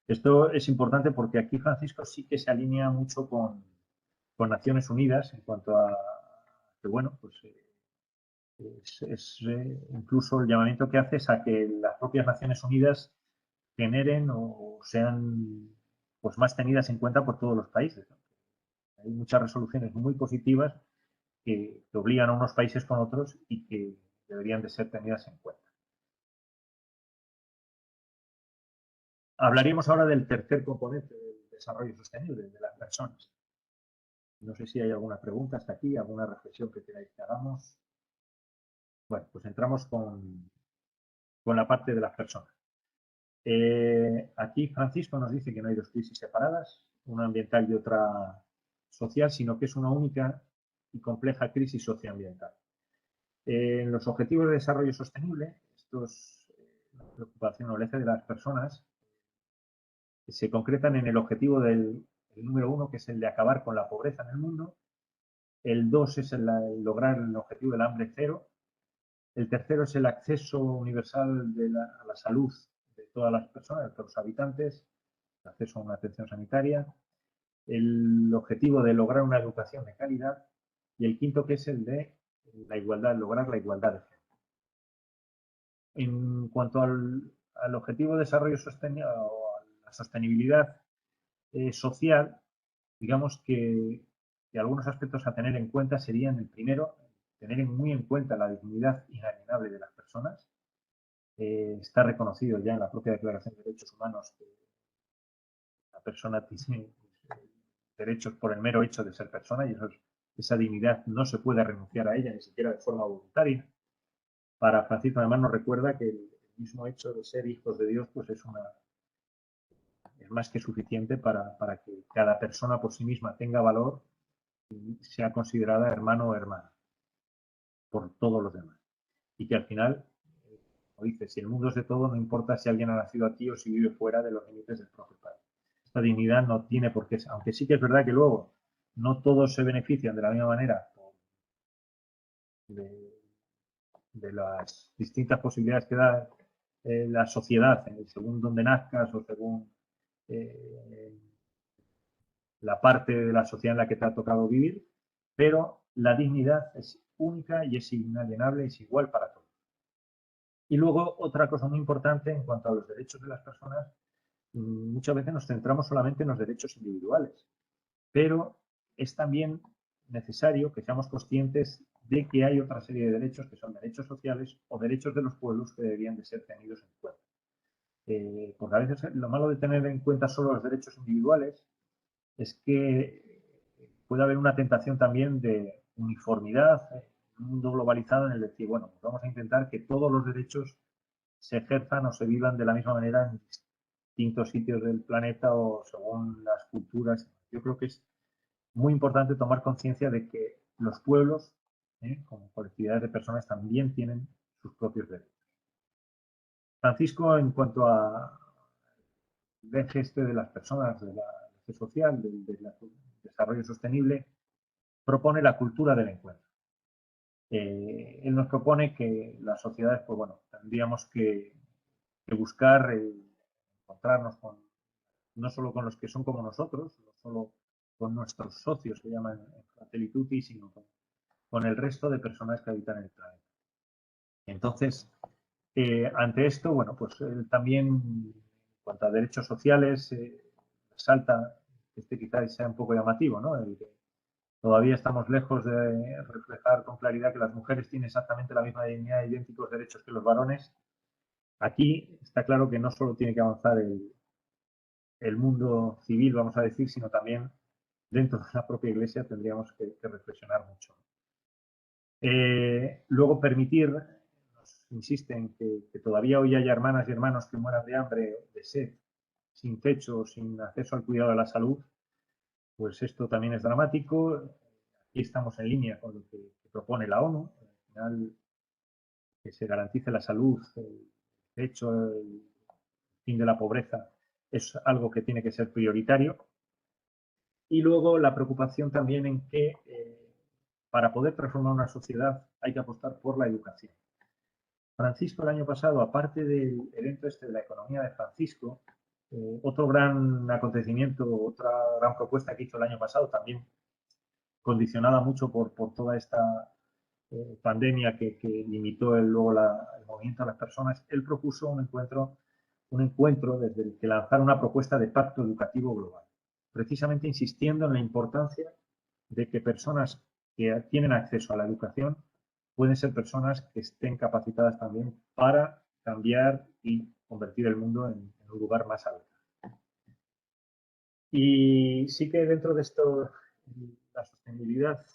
Esto es importante porque aquí Francisco sí que se alinea mucho con Naciones Unidas en cuanto a que, bueno, pues incluso el llamamiento que hace es a que las propias Naciones Unidas generen o sean pues más tenidas en cuenta por todos los países, ¿no? Hay muchas resoluciones muy positivas que obligan a unos países con otros y que deberían de ser tenidas en cuenta. Hablaríamos ahora del tercer componente del desarrollo sostenible, de las personas. No sé si hay alguna pregunta hasta aquí, alguna reflexión que queráis que hagamos. Bueno, pues entramos con la parte de las personas. Aquí Francisco nos dice que no hay dos crisis separadas, una ambiental y otra social, sino que es una única y compleja crisis socioambiental. En los objetivos de desarrollo sostenible, estos la preocupación o el eje de las personas se concretan en el objetivo del número 1, que es el de acabar con la pobreza en el mundo. El 2 es el lograr el objetivo del hambre cero. El tercero es el acceso universal a la salud de todas las personas, de todos los habitantes, el acceso a una atención sanitaria. El objetivo de lograr una educación de calidad. Y el quinto, que es el de la igualdad, lograr la igualdad de género. En cuanto al objetivo de desarrollo sostenible o a la sostenibilidad social, digamos que algunos aspectos a tener en cuenta serían el primero, tener muy en cuenta la dignidad inalienable de las personas. Está reconocido ya en la propia Declaración de Derechos Humanos que la persona tiene derechos por el mero hecho de ser persona, y esa dignidad no se puede renunciar a ella, ni siquiera de forma voluntaria. Para Francisco, además, nos recuerda que el mismo hecho de ser hijos de Dios pues es más que suficiente para que cada persona por sí misma tenga valor y sea considerada hermano o hermana por todos los demás. Y que al final, como dice, si el mundo es de todo, no importa si alguien ha nacido aquí o si vive fuera de los límites del propio Padre. Esta dignidad no tiene por qué ser, aunque sí que es verdad que luego no todos se benefician de la misma manera de las distintas posibilidades que da la sociedad, según donde nazcas o según la parte de la sociedad en la que te ha tocado vivir, pero la dignidad es única y es inalienable, es igual para todos. Y luego otra cosa muy importante en cuanto a los derechos de las personas, muchas veces nos centramos solamente en los derechos individuales, pero es también necesario que seamos conscientes de que hay otra serie de derechos que son derechos sociales o derechos de los pueblos que deberían de ser tenidos en cuenta. Porque a veces lo malo de tener en cuenta solo los derechos individuales es que puede haber una tentación también de uniformidad en un mundo globalizado en el decir, bueno, pues vamos a intentar que todos los derechos se ejerzan o se vivan de la misma manera en distintos sitios del planeta o según las culturas. Yo creo que es muy importante tomar conciencia de que los pueblos, como colectividades de personas, también tienen sus propios derechos. Francisco, en cuanto a eje este de las personas, de la eje social, del desarrollo sostenible, propone la cultura del encuentro. Él nos propone que las sociedades, pues bueno, tendríamos que buscar encontrarnos no solo con los que son como nosotros, no solo con nuestros socios que llaman Fratelli Tutti, sino con el resto de personas que habitan el planeta. Entonces, ante esto, bueno, pues también en cuanto a derechos sociales, resalta, este quizás sea un poco llamativo, ¿no? El que todavía estamos lejos de reflejar con claridad que las mujeres tienen exactamente la misma dignidad e idénticos derechos que los varones. Aquí está claro que no solo tiene que avanzar el mundo civil, vamos a decir, sino también dentro de la propia Iglesia tendríamos que reflexionar mucho. Luego permitir, nos insisten que todavía hoy haya hermanas y hermanos que mueran de hambre, de sed, sin techo, sin acceso al cuidado de la salud, pues esto también es dramático. Aquí estamos en línea con lo que propone la ONU, al final que se garantice la salud, el techo, el fin de la pobreza, es algo que tiene que ser prioritario. Y luego la preocupación también en que para poder transformar una sociedad hay que apostar por la educación. Francisco el año pasado, aparte del evento este de la economía de Francisco, otro gran acontecimiento, otra gran propuesta que hizo el año pasado, también condicionada mucho por toda esta pandemia que limitó luego el movimiento de las personas, él propuso un encuentro desde el que lanzar una propuesta de pacto educativo global, precisamente insistiendo en la importancia de que personas que tienen acceso a la educación pueden ser personas que estén capacitadas también para cambiar y convertir el mundo en un lugar más alto. Y sí que dentro de esto, la sostenibilidad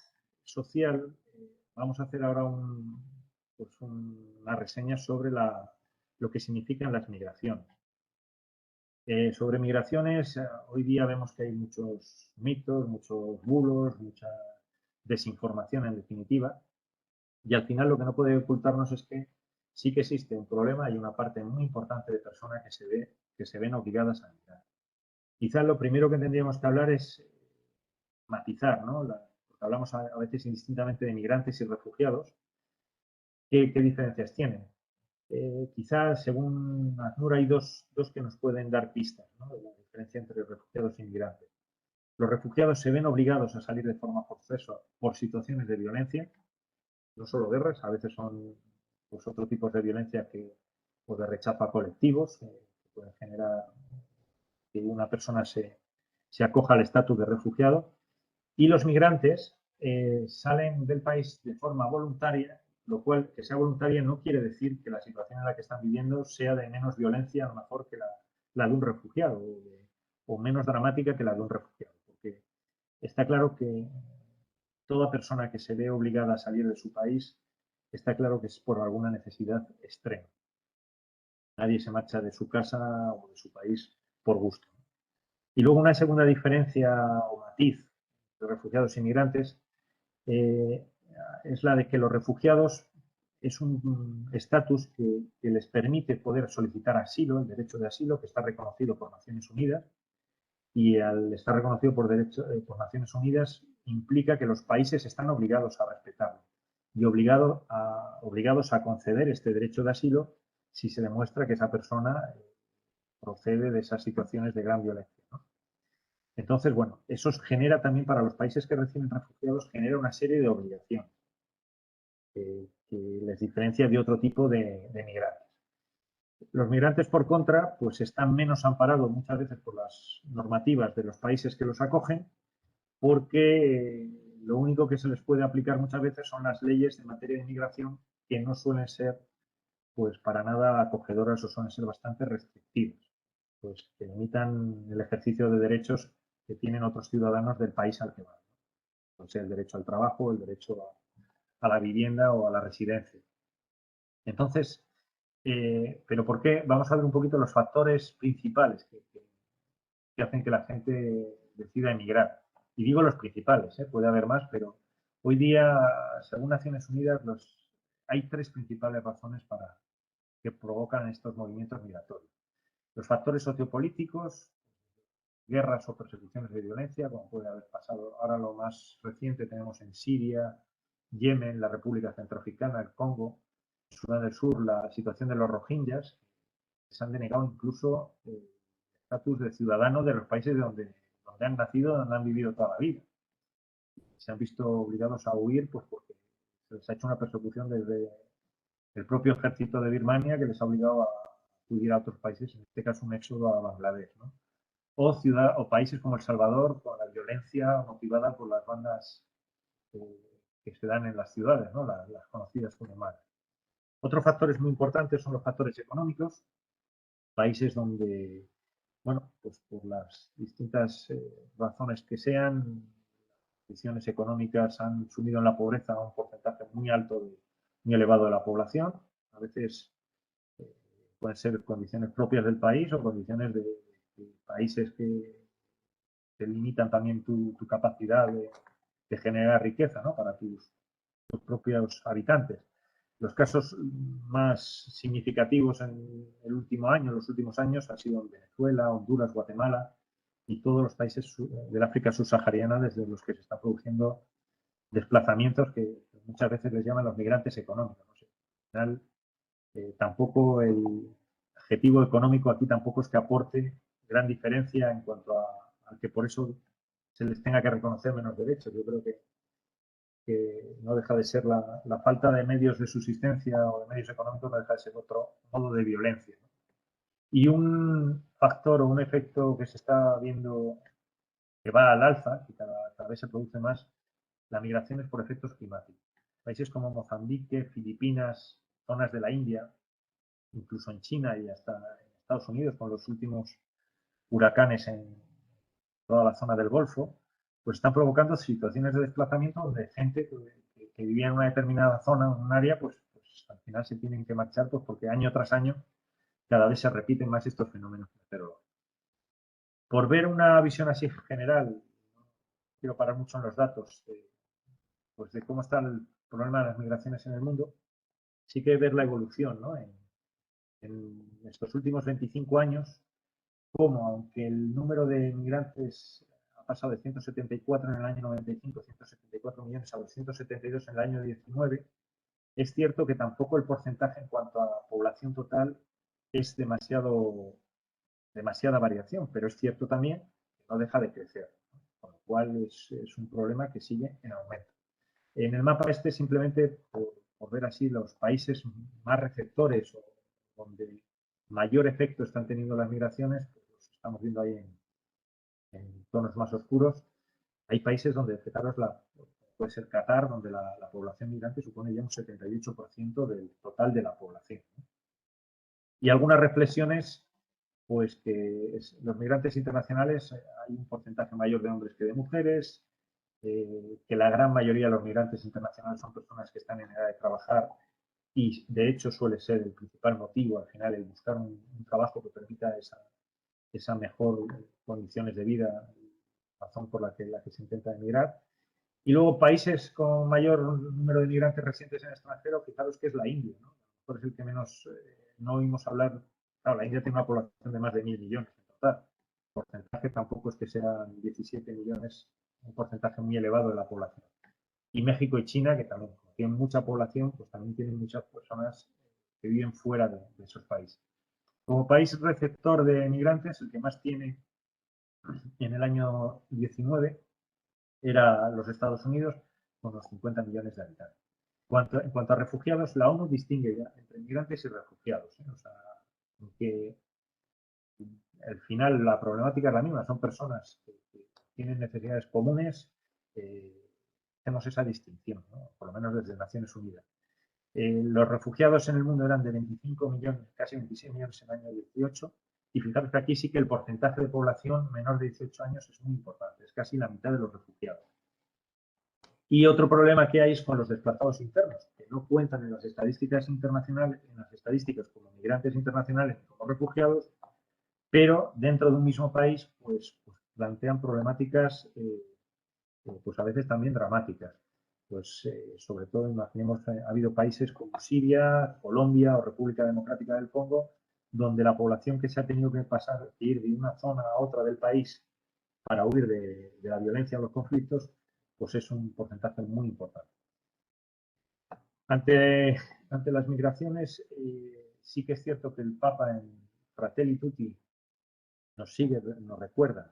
social, vamos a hacer ahora una reseña sobre lo que significan las migraciones. Sobre migraciones, hoy día vemos que hay muchos mitos, muchos bulos, mucha desinformación en definitiva, y al final lo que no puede ocultarnos es que sí que existe un problema y una parte muy importante de personas que se ven obligadas a migrar. Quizás lo primero que tendríamos que hablar es matizar, ¿no? Porque hablamos a veces indistintamente de migrantes y refugiados. ¿Qué diferencias tienen? Quizás, según ACNUR, hay dos que nos pueden dar pistas, ¿no?, de la diferencia entre refugiados e inmigrantes. Los refugiados se ven obligados a salir de forma forzosa por situaciones de violencia, no solo guerras, a veces son pues, otros tipos de violencia o de rechazo a colectivos que pueden generar que una persona se acoja al estatus de refugiado. Y los migrantes salen del país de forma voluntaria, lo cual, que sea voluntaria, no quiere decir que la situación en la que están viviendo sea de menos violencia, a lo mejor, que la de un refugiado, o menos dramática que la de un refugiado. Porque Está claro que toda persona que se ve obligada a salir de su país, está claro que es por alguna necesidad extrema. Nadie se marcha de su casa o de su país por gusto. Y luego una segunda diferencia o matiz de refugiados e inmigrantes eh, es la de que los refugiados es un estatus que les permite poder solicitar asilo, el derecho de asilo, que está reconocido por Naciones Unidas, y al estar reconocido por Naciones Unidas implica que los países están obligados a respetarlo y obligados a conceder este derecho de asilo si se demuestra que esa persona procede de esas situaciones de gran violencia, ¿no? Entonces, bueno, eso genera también para los países que reciben refugiados, genera una serie de obligaciones que les diferencia de otro tipo de migrantes. Los migrantes, por contra, pues están menos amparados muchas veces por las normativas de los países que los acogen, porque lo único que se les puede aplicar muchas veces son las leyes en materia de inmigración que no suelen ser pues para nada acogedoras o suelen ser bastante restrictivas, pues que limitan el ejercicio de derechos que tienen otros ciudadanos del país al que van, ¿no? O sea, el derecho al trabajo, el derecho a la vivienda o a la residencia. Entonces, ¿pero por qué? Vamos a ver un poquito los factores principales que hacen que la gente decida emigrar. Y digo los principales, puede haber más, pero hoy día, según Naciones Unidas, hay tres principales razones que provocan estos movimientos migratorios. Los factores sociopolíticos, guerras o persecuciones de violencia, como puede haber pasado. Ahora lo más reciente tenemos en Siria, Yemen, la República Centroafricana, el Congo, Sudán del Sur, la situación de los rohingyas, que se han denegado incluso estatus de ciudadanos de los países donde han nacido, donde han vivido toda la vida. Se han visto obligados a huir pues porque se les ha hecho una persecución desde el propio ejército de Birmania que les ha obligado a huir a otros países, en este caso un éxodo a Bangladesh, ¿no? O países como El Salvador, con la violencia motivada por las bandas que se dan en las ciudades, ¿no? Las conocidas como maras. Otros factores muy importantes son los factores económicos, países donde, bueno, pues por las distintas razones que sean, condiciones económicas han sumido en la pobreza a un porcentaje muy alto, muy elevado de la población. A veces pueden ser condiciones propias del país o condiciones de países que limitan también tu capacidad de generar riqueza, ¿no? Para tus propios habitantes. Los casos más significativos en el último año, en los últimos años, han sido en Venezuela, Honduras, Guatemala y todos los países del África subsahariana desde los que se están produciendo desplazamientos que muchas veces les llaman los migrantes económicos. No sé. Al final, tampoco el objetivo económico aquí tampoco es que aporte gran diferencia en cuanto a que por eso se les tenga que reconocer menos derechos. Yo creo que no deja de ser la falta de medios de subsistencia o de medios económicos, no deja de ser otro modo de violencia, ¿no? Y un factor o un efecto que se está viendo que va al alza, que cada vez se produce más, la migración es por efectos climáticos. Países como Mozambique, Filipinas, zonas de la India, incluso en China y hasta en Estados Unidos con los últimos huracanes en toda la zona del Golfo, pues están provocando situaciones de desplazamiento donde gente que vivía en una determinada zona, en un área, pues al final se tienen que marchar pues porque año tras año cada vez se repiten más estos fenómenos meteorológicos. Por ver una visión así general, no quiero parar mucho en los datos pues de cómo está el problema de las migraciones en el mundo, sí que ver la evolución, ¿no? En estos últimos 25 años, cómo, aunque el número de migrantes ha pasado de 174 en el año 95, 174 millones a 272 en el año 19, es cierto que tampoco el porcentaje en cuanto a población total es demasiada variación, pero es cierto también que no deja de crecer, ¿no? Con lo cual es un problema que sigue en aumento. En el mapa este, simplemente por ver así los países más receptores o donde mayor efecto están teniendo las migraciones, pues los estamos viendo ahí en tonos más oscuros. Hay países donde, fijaros, puede ser Qatar, donde la población migrante supone ya un 78% del total de la población, ¿no? Y algunas reflexiones, pues que los migrantes internacionales hay un porcentaje mayor de hombres que de mujeres, que la gran mayoría de los migrantes internacionales son personas que están en edad de trabajar y de hecho suele ser el principal motivo al final el buscar un trabajo que permita esa mejor condiciones de vida, razón por la que se intenta emigrar. Y luego países con mayor número de migrantes residentes en el extranjero, fijaros que es la India, ¿no? Por es el que menos no oímos hablar. Claro, la India tiene una población de más de 1.000 millones en total. El porcentaje tampoco es que sean 17 millones, un porcentaje muy elevado de la población. Y México y China, que también tienen mucha población, pues también tienen muchas personas que viven fuera de esos países. Como país receptor de migrantes, el que más tiene en el año 19 era los Estados Unidos, con los 50 millones de habitantes. En cuanto a refugiados, la ONU distingue ya entre migrantes y refugiados. O sea, que al final la problemática es la misma, son personas que tienen necesidades comunes, hacemos esa distinción, ¿no? Por lo menos desde Naciones Unidas. Los refugiados en el mundo eran de 25 millones, casi 26 millones en el año 18, y fijaros que aquí sí que el porcentaje de población menor de 18 años es muy importante, es casi la mitad de los refugiados. Y otro problema que hay es con los desplazados internos, que no cuentan en las estadísticas internacionales, en las estadísticas como migrantes internacionales como refugiados, pero dentro de un mismo país pues plantean problemáticas pues a veces también dramáticas. Pues sobre todo, imaginemos, ha habido países como Siria, Colombia o República Democrática del Congo, donde la población que se ha tenido que pasar, que ir de una zona a otra del país para huir de la violencia o los conflictos, pues es un porcentaje muy importante. Ante las migraciones, sí que es cierto que el Papa en Fratelli Tutti nos recuerda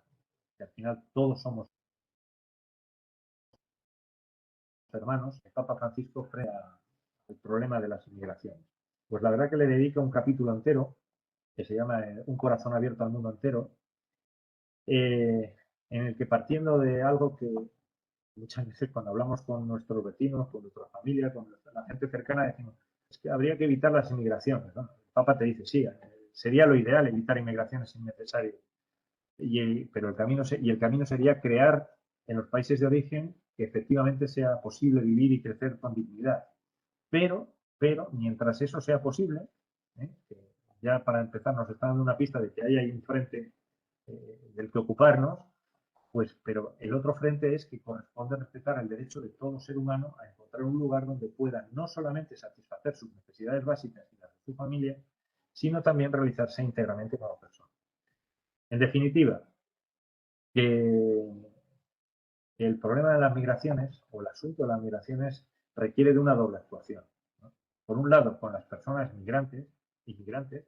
que al final todos somos hermanos. El Papa Francisco frena el problema de las inmigraciones. Pues la verdad que le dedica un capítulo entero, que se llama Un corazón abierto al mundo entero, en el que partiendo de algo que muchas veces cuando hablamos con nuestros vecinos, con nuestra familia, con la gente cercana, decimos, es que habría que evitar las inmigraciones, ¿no? El Papa te dice, sí, sería lo ideal evitar inmigraciones innecesarias, pero el camino sería crear en los países de origen que efectivamente sea posible vivir y crecer con dignidad. Pero mientras eso sea posible, que ya para empezar nos está dando una pista de que hay un frente del que ocuparnos, pues, pero el otro frente es que corresponde respetar el derecho de todo ser humano a encontrar un lugar donde pueda no solamente satisfacer sus necesidades básicas y las de su familia, sino también realizarse íntegramente como persona. En definitiva, que el problema de las migraciones o el asunto de las migraciones requiere de una doble actuación, ¿no? Por un lado, con las personas migrantes, inmigrantes,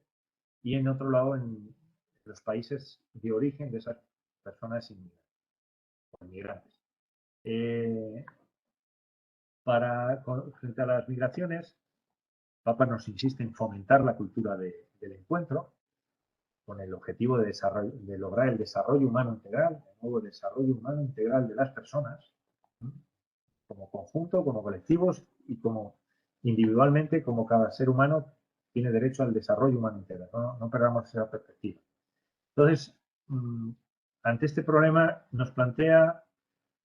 y en otro lado, en los países de origen de esas personas inmigrantes. Frente a las migraciones, Papa nos insiste en fomentar la cultura del encuentro con el objetivo de lograr el desarrollo humano integral, el nuevo desarrollo humano integral de las personas, ¿no? Como conjunto, como colectivos y como individualmente, como cada ser humano tiene derecho al desarrollo humano integral. No perdamos esa perspectiva. Entonces, ante este problema nos plantea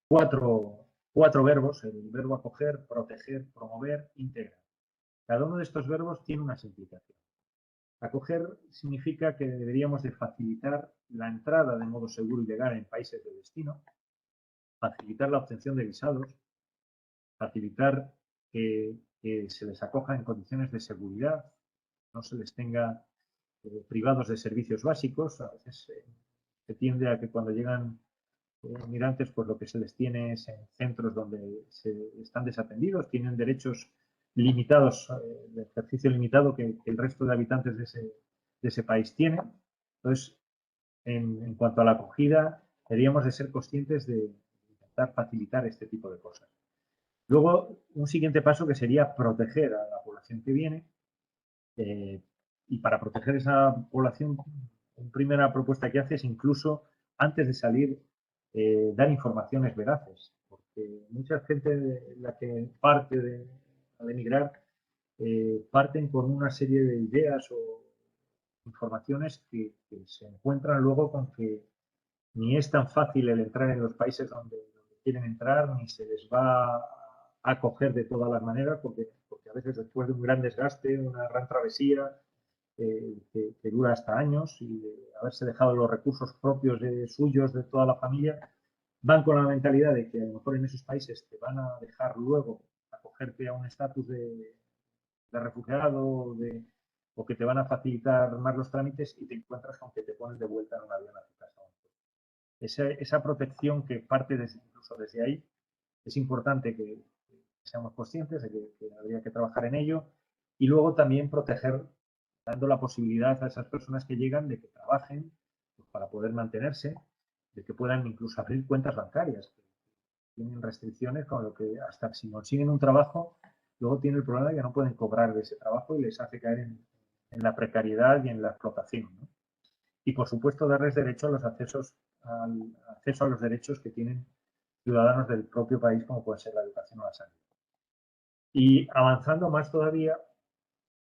cuatro verbos, el verbo acoger, proteger, promover, integrar. Cada uno de estos verbos tiene unas implicaciones. Acoger significa que deberíamos de facilitar la entrada de modo seguro y legal en países de destino, facilitar la obtención de visados, facilitar que se les acoja en condiciones de seguridad, no se les tenga privados de servicios básicos. A veces se tiende a que cuando llegan migrantes, pues lo que se les tiene es en centros donde están desatendidos, tienen derechos limitados, de ejercicio limitado que el resto de habitantes de ese país tienen. Entonces, en cuanto a la acogida, deberíamos de ser conscientes de intentar facilitar este tipo de cosas. Luego, un siguiente paso que sería proteger a la población que viene. Y para proteger esa población, una primera propuesta que hace es incluso, antes de salir, dar informaciones veraces. Porque mucha gente de la que parte al emigrar parten con una serie de ideas o informaciones que se encuentran luego con que ni es tan fácil el entrar en los países donde quieren entrar ni se les va a acoger de todas las maneras, porque a veces después de un gran desgaste, una gran travesía, que dura hasta años, y de haberse dejado los recursos propios suyos, de toda la familia, van con la mentalidad de que a lo mejor en esos países te van a dejar luego acogerte a un estatus de refugiado o que te van a facilitar más los trámites, y te encuentras con que te pones de vuelta en un avión a tu casa. Esa protección que parte incluso desde ahí, es importante que seamos conscientes de que habría que trabajar en ello, y luego también proteger, dando la posibilidad a esas personas que llegan de que trabajen, pues, para poder mantenerse, de que puedan incluso abrir cuentas bancarias, que tienen restricciones con lo que hasta si consiguen un trabajo, luego tienen el problema de que no pueden cobrar de ese trabajo y les hace caer en la precariedad y en la explotación, ¿no? Y por supuesto darles derecho a los al acceso a los derechos que tienen ciudadanos del propio país, como puede ser la educación o la sanidad. Y avanzando más todavía,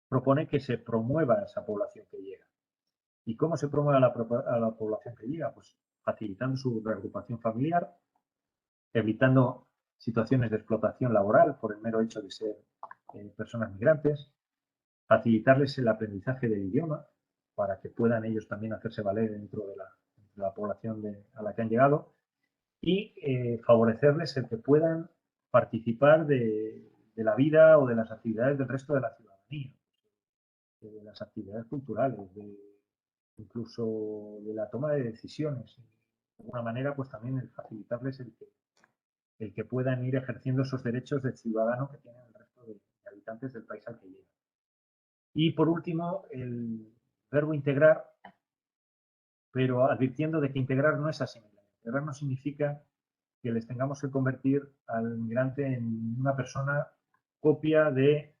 propone que se promueva esa población que llega. ¿Y cómo se promueve a la población que llega? Pues facilitando su reagrupación familiar, evitando situaciones de explotación laboral por el mero hecho de ser personas migrantes, facilitarles el aprendizaje del idioma para que puedan ellos también hacerse valer dentro de la población a la que han llegado, y favorecerles el que puedan participar de la vida o de las actividades del resto de la ciudadanía, de las actividades culturales, incluso de la toma de decisiones. De alguna manera, pues también el facilitarles el que puedan ir ejerciendo esos derechos de ciudadano que tienen el resto de habitantes del país al que llegan. Y por último, el verbo integrar, pero advirtiendo de que integrar no es asimilar. Integrar no significa que les tengamos que convertir al migrante en una persona copia del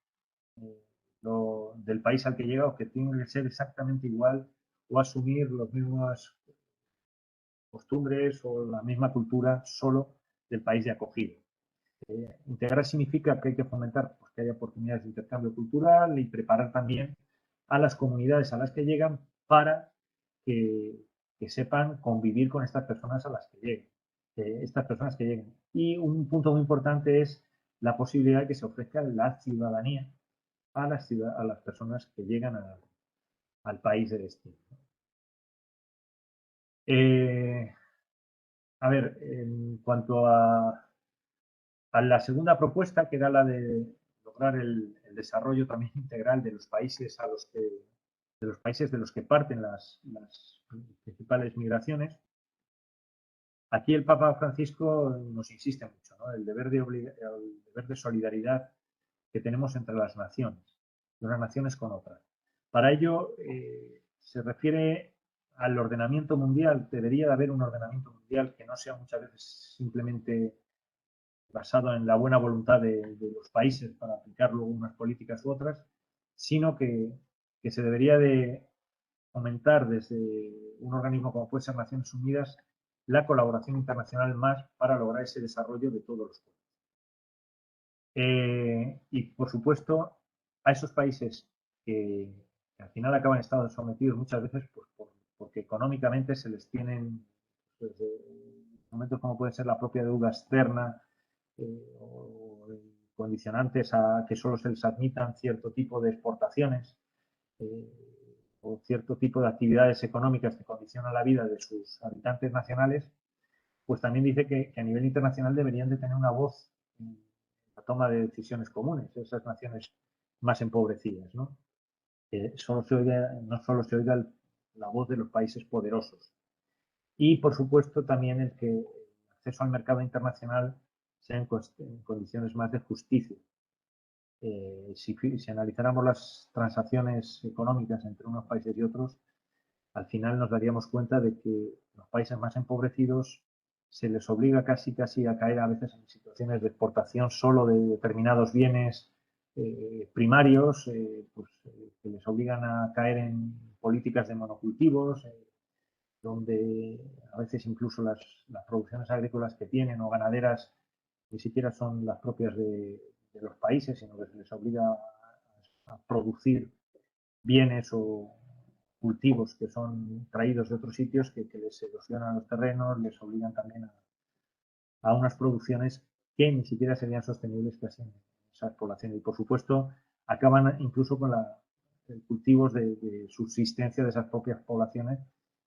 país al que llega, o que tiene que ser exactamente igual o asumir las mismas costumbres o la misma cultura solo del país de acogida. Integrar significa que hay que fomentar, pues, que haya oportunidades de intercambio cultural, y preparar también a las comunidades a las que llegan para que sepan convivir con estas personas a las que lleguen, estas personas que lleguen. Y un punto muy importante es la posibilidad de que se ofrezca la ciudadanía a las personas que llegan al país de destino. A ver, en cuanto a la segunda propuesta, que era la de lograr el desarrollo también integral de los países de los que parten las principales migraciones, aquí el Papa Francisco nos insiste mucho, ¿no? El deber de solidaridad que tenemos entre las naciones, de unas naciones con otras. Para ello, se refiere al ordenamiento mundial. Debería de haber un ordenamiento mundial que no sea muchas veces simplemente basado en la buena voluntad de los países para aplicar luego unas políticas u otras, sino que se debería de fomentar desde un organismo como puede ser Naciones Unidas la colaboración internacional más para lograr ese desarrollo de todos los pueblos. Y, por supuesto, a esos países que al final acaban estando sometidos muchas veces, pues, porque económicamente se les tienen, pues, momentos como puede ser la propia deuda externa, o condicionantes a que solo se les admitan cierto tipo de exportaciones, o cierto tipo de actividades económicas que condicionan la vida de sus habitantes nacionales, pues también dice que a nivel internacional deberían de tener una voz en la toma de decisiones comunes, esas naciones más empobrecidas, ¿no? No solo se oiga la voz de los países poderosos. Y, por supuesto, también el que el acceso al mercado internacional sea en condiciones más de justicia. Si analizáramos las transacciones económicas entre unos países y otros, al final nos daríamos cuenta de que los países más empobrecidos se les obliga casi a caer a veces en situaciones de exportación solo de determinados bienes primarios, que les obligan a caer en políticas de monocultivos, donde a veces incluso las producciones agrícolas que tienen o ganaderas ni siquiera son las propias de los países, sino que se les obliga a producir bienes o cultivos que son traídos de otros sitios, que les erosionan los terrenos, les obligan también a unas producciones que ni siquiera serían sostenibles casi en esas poblaciones. Y, por supuesto, acaban incluso con cultivos de subsistencia de esas propias poblaciones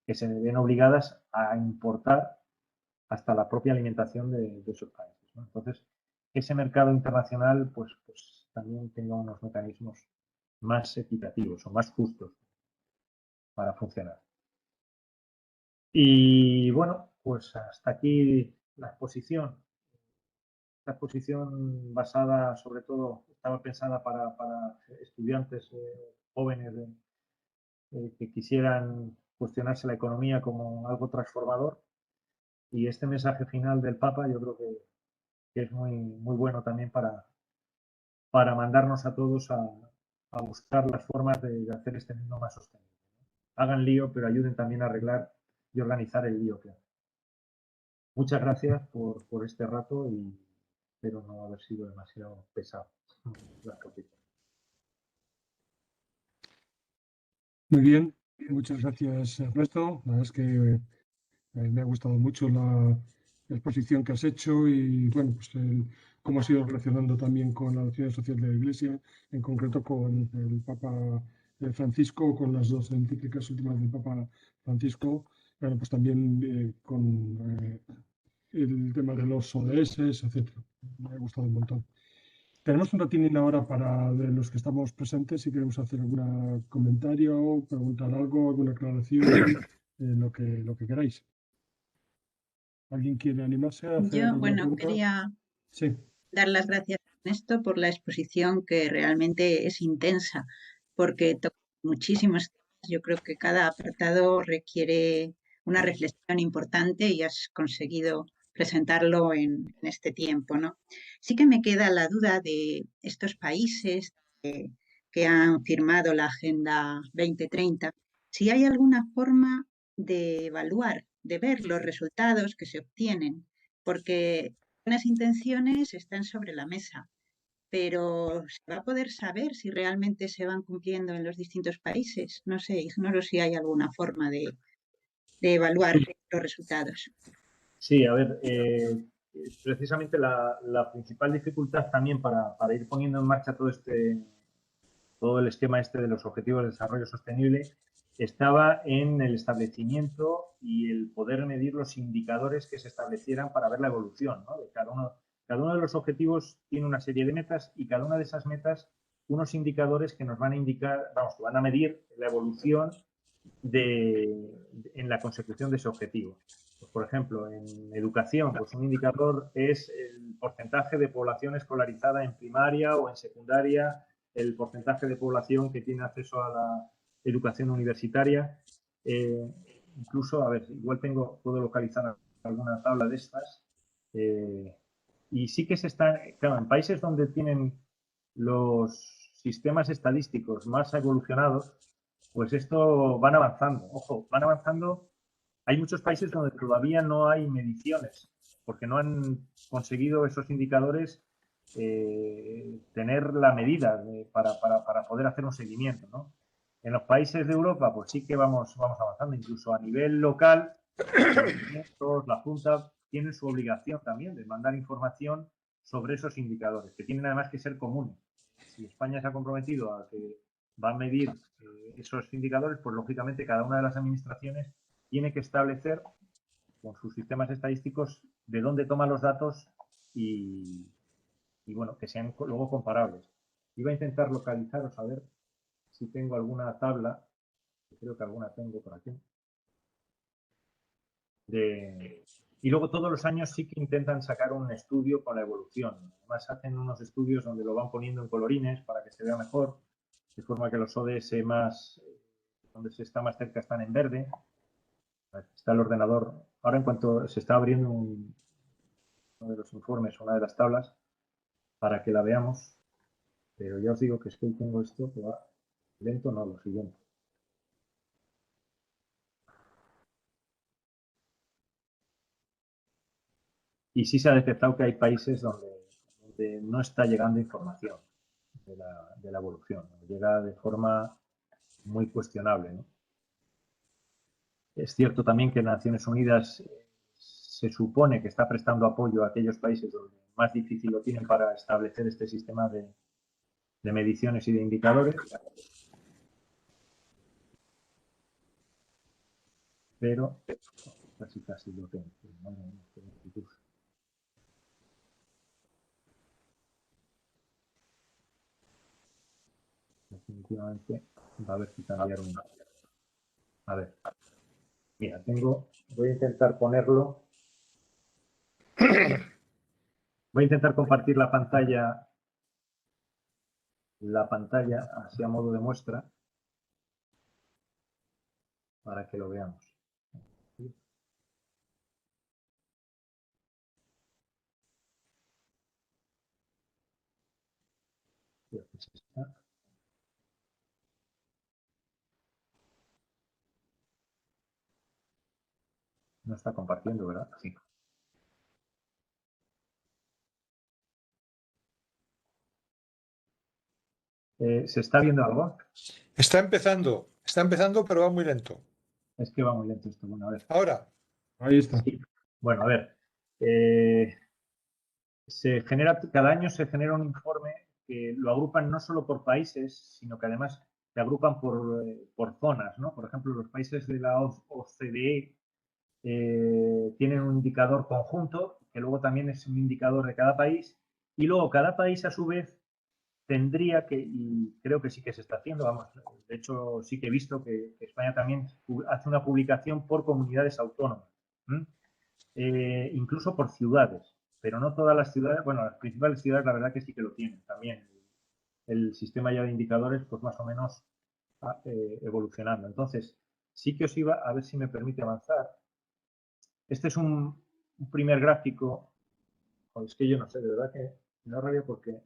que se ven obligadas a importar hasta la propia alimentación de esos países, ¿no? Entonces, ese mercado internacional pues también tenga unos mecanismos más equitativos o más justos para funcionar. Y bueno, pues hasta aquí la exposición. Esta exposición basada, sobre todo, estaba pensada para estudiantes jóvenes que quisieran cuestionarse la economía como algo transformador. Y este mensaje final del Papa yo creo que es muy bueno también para mandarnos a todos a buscar las formas de hacer este mundo más sostenible. Hagan lío, pero ayuden también a arreglar y organizar el lío que hay. Muchas gracias por este rato y espero no haber sido demasiado pesado. Muy bien, muchas gracias, Ernesto. La verdad es que me ha gustado mucho la exposición que has hecho y, bueno, pues cómo has ido relacionando también con la doctrina social de la Iglesia, en concreto con el Papa Francisco, con las dos encíclicas últimas del Papa Francisco, bueno, pues también con el tema de los ODS, etcétera. Me ha gustado un montón. Tenemos un ratín ahora para de los que estamos presentes si queremos hacer algún comentario, preguntar algo, alguna aclaración, lo que queráis. ¿Alguien quiere animarse a hacer Yo, alguna bueno, pregunta? quería Sí. dar las gracias a Ernesto por la exposición que realmente es intensa, porque toca muchísimos temas. Yo creo que cada apartado requiere una reflexión importante y has conseguido presentarlo en este tiempo, ¿no? Sí que me queda la duda de estos países que han firmado la Agenda 2030, si hay alguna forma de evaluar, de ver los resultados que se obtienen, porque buenas intenciones están sobre la mesa, pero ¿se va a poder saber si realmente se van cumpliendo en los distintos países? No sé, ignoro si hay alguna forma de evaluar los resultados. Sí, a ver, precisamente la principal dificultad también para ir poniendo en marcha todo el esquema este de los objetivos de desarrollo sostenible estaba en el establecimiento y el poder medir los indicadores que se establecieran para ver la evolución, ¿no? De cada uno de los objetivos tiene una serie de metas y cada una de esas metas unos indicadores que nos van a indicar, vamos, que van a medir la evolución en la consecución de ese objetivo. Pues, por ejemplo, en educación, pues un indicador es el porcentaje de población escolarizada en primaria o en secundaria, el porcentaje de población que tiene acceso a la educación universitaria. Incluso, a ver, igual puedo localizar alguna tabla de estas. Y sí que se está, claro, en países donde tienen los sistemas estadísticos más evolucionados, pues esto van avanzando. Ojo, van avanzando. Hay muchos países donde todavía no hay mediciones, porque no han conseguido esos indicadores tener la medida para poder hacer un seguimiento, ¿no? En los países de Europa, pues sí que vamos avanzando, incluso a nivel local, los ayuntamientos, la Junta, tienen su obligación también de mandar información sobre esos indicadores, que tienen además que ser comunes. Si España se ha comprometido a que va a medir esos indicadores, pues lógicamente cada una de las administraciones tiene que establecer con sus sistemas estadísticos de dónde toma los datos y bueno, que sean luego comparables. Iba a intentar localizaros a ver si tengo alguna tabla, creo que alguna tengo por aquí, y luego todos los años sí que intentan sacar un estudio con la evolución. Además hacen unos estudios donde lo van poniendo en colorines para que se vea mejor, de forma que los ODS más, donde se está más cerca están en verde. Está el ordenador. Ahora en cuanto se está abriendo uno de los informes, una de las tablas, para que la veamos. Pero ya os digo que es que hoy tengo esto que va lento, no, lo siguiente. Y sí se ha detectado que hay países donde no está llegando información de la evolución, ¿no? Llega de forma muy cuestionable, ¿no? Es cierto también que Naciones Unidas se supone que está prestando apoyo a aquellos países donde más difícil lo tienen para establecer este sistema de mediciones y de indicadores. Pero casi lo tengo. Definitivamente va a haber que cambiar un... A ver. Mira, voy a intentar ponerlo. Voy a intentar compartir la pantalla así a modo de muestra para que lo veamos. No está compartiendo, ¿verdad? Sí. ¿Se está viendo algo? Está empezando, pero va muy lento. Es que va muy lento esto. Bueno, a ver. Ahora. Ahí está. Sí. Bueno, a ver. Cada año se genera un informe que lo agrupan no solo por países, sino que además se agrupan por zonas, ¿no? Por ejemplo, los países de la OCDE tienen un indicador conjunto, que luego también es un indicador de cada país, y luego cada país a su vez tendría que, y creo que sí que se está haciendo, vamos, de hecho sí que he visto que España también hace una publicación por comunidades autónomas, incluso por ciudades, pero no todas las ciudades, bueno, las principales ciudades la verdad que sí que lo tienen también. El sistema ya de indicadores pues más o menos evolucionando. Entonces, sí que os iba, a ver si me permite avanzar. Este es un primer gráfico, es que yo no sé, de verdad que me da rabia porque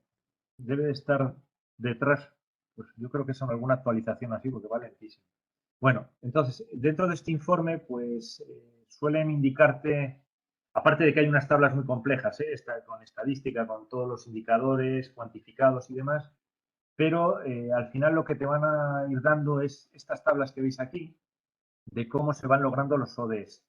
debe de estar detrás, pues yo creo que son alguna actualización así, porque va lentísimo. Bueno, entonces, dentro de este informe, pues suelen indicarte, aparte de que hay unas tablas muy complejas, con estadística, con todos los indicadores cuantificados y demás, pero al final lo que te van a ir dando es estas tablas que veis aquí, de cómo se van logrando los ODS.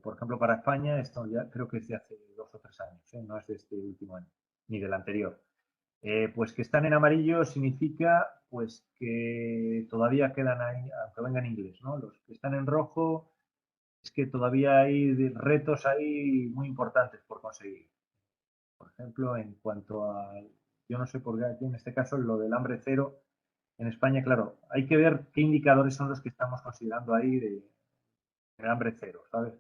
Por ejemplo, para España, esto ya creo que es de hace 2 o 3 años, no es de este último año, ni del anterior. Pues que están en amarillo significa pues que todavía quedan ahí, aunque venga en inglés, ¿no? Los que están en rojo es que todavía hay retos ahí muy importantes por conseguir. Por ejemplo, en cuanto a, yo no sé por qué aquí en este caso lo del hambre cero, en España, claro, hay que ver qué indicadores son los que estamos considerando ahí de hambre cero, ¿sabes?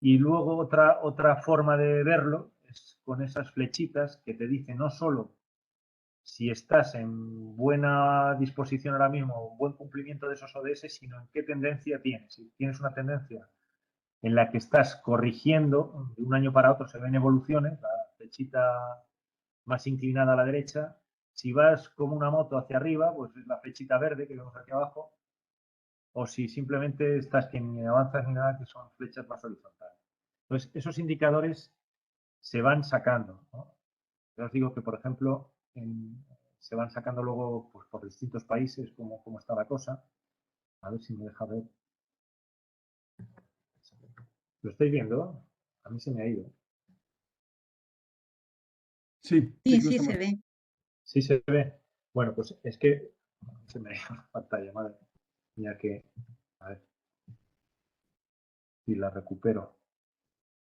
Y luego otra forma de verlo es con esas flechitas que te dicen no solo si estás en buena disposición ahora mismo, un buen cumplimiento de esos ODS, sino en qué tendencia tienes. Si tienes una tendencia en la que estás corrigiendo, de un año para otro se ven evoluciones, la flechita más inclinada a la derecha. Si vas como una moto hacia arriba, pues es la flechita verde que vemos aquí abajo. O si simplemente estás que ni avanzas ni nada, que son flechas más horizontales. Entonces, esos indicadores se van sacando, ¿no? Yo os digo que, por ejemplo, se van sacando luego pues, por distintos países cómo está la cosa. A ver si me deja ver. ¿Lo estáis viendo? A mí se me ha ido. Sí, Sí, lo sí, estamos. se ve. ¿Sí se ve? Bueno, pues es que se me ha ido la pantalla, madre mía, que... A ver si la recupero.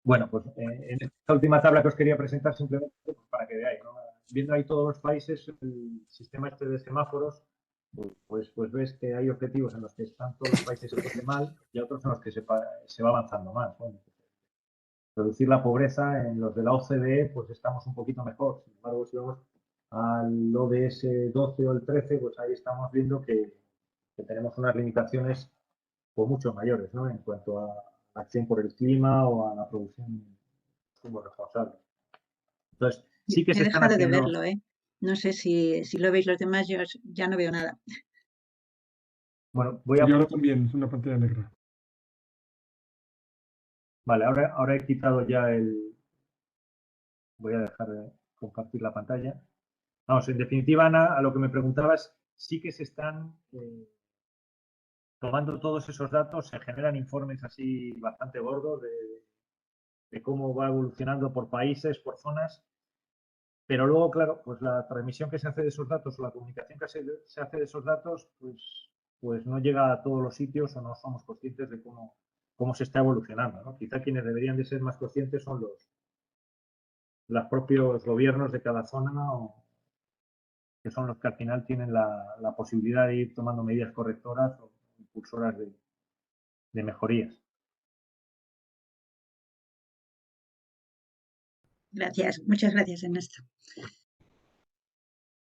Bueno, pues en esta última tabla que os quería presentar simplemente pues, para que veáis, ¿no? Viendo ahí todos los países, el sistema este de semáforos, pues ves que hay objetivos en los que están todos los países mal y otros en los que se va avanzando más. Bueno, reducir la pobreza en los de la OCDE, pues estamos un poquito mejor. Sin embargo, si vamos al ODS 12 o el 13, pues ahí estamos viendo que tenemos unas limitaciones pues, mucho mayores, ¿no? En cuanto a la acción por el clima o a la producción como responsable. Entonces, sí que He se están dejado de haciendo... verlo, ¿eh? No sé si lo veis los demás, yo ya no veo nada. Bueno, Y ahora también es una pantalla negra. Vale, ahora he quitado ya el... Voy a dejar de compartir la pantalla. Vamos, en definitiva, Ana, a lo que me preguntabas, sí que se están tomando todos esos datos se generan informes así bastante gordos de cómo va evolucionando por países, por zonas. Pero luego, claro, pues la transmisión que se hace de esos datos o la comunicación que se hace de esos datos, pues no llega a todos los sitios o no somos conscientes de cómo se está evolucionando, ¿no? Quizá quienes deberían de ser más conscientes son los propios gobiernos de cada zona, que son los que al final tienen la posibilidad de ir tomando medidas correctoras o impulsoras de mejorías. Gracias, muchas gracias, Ernesto.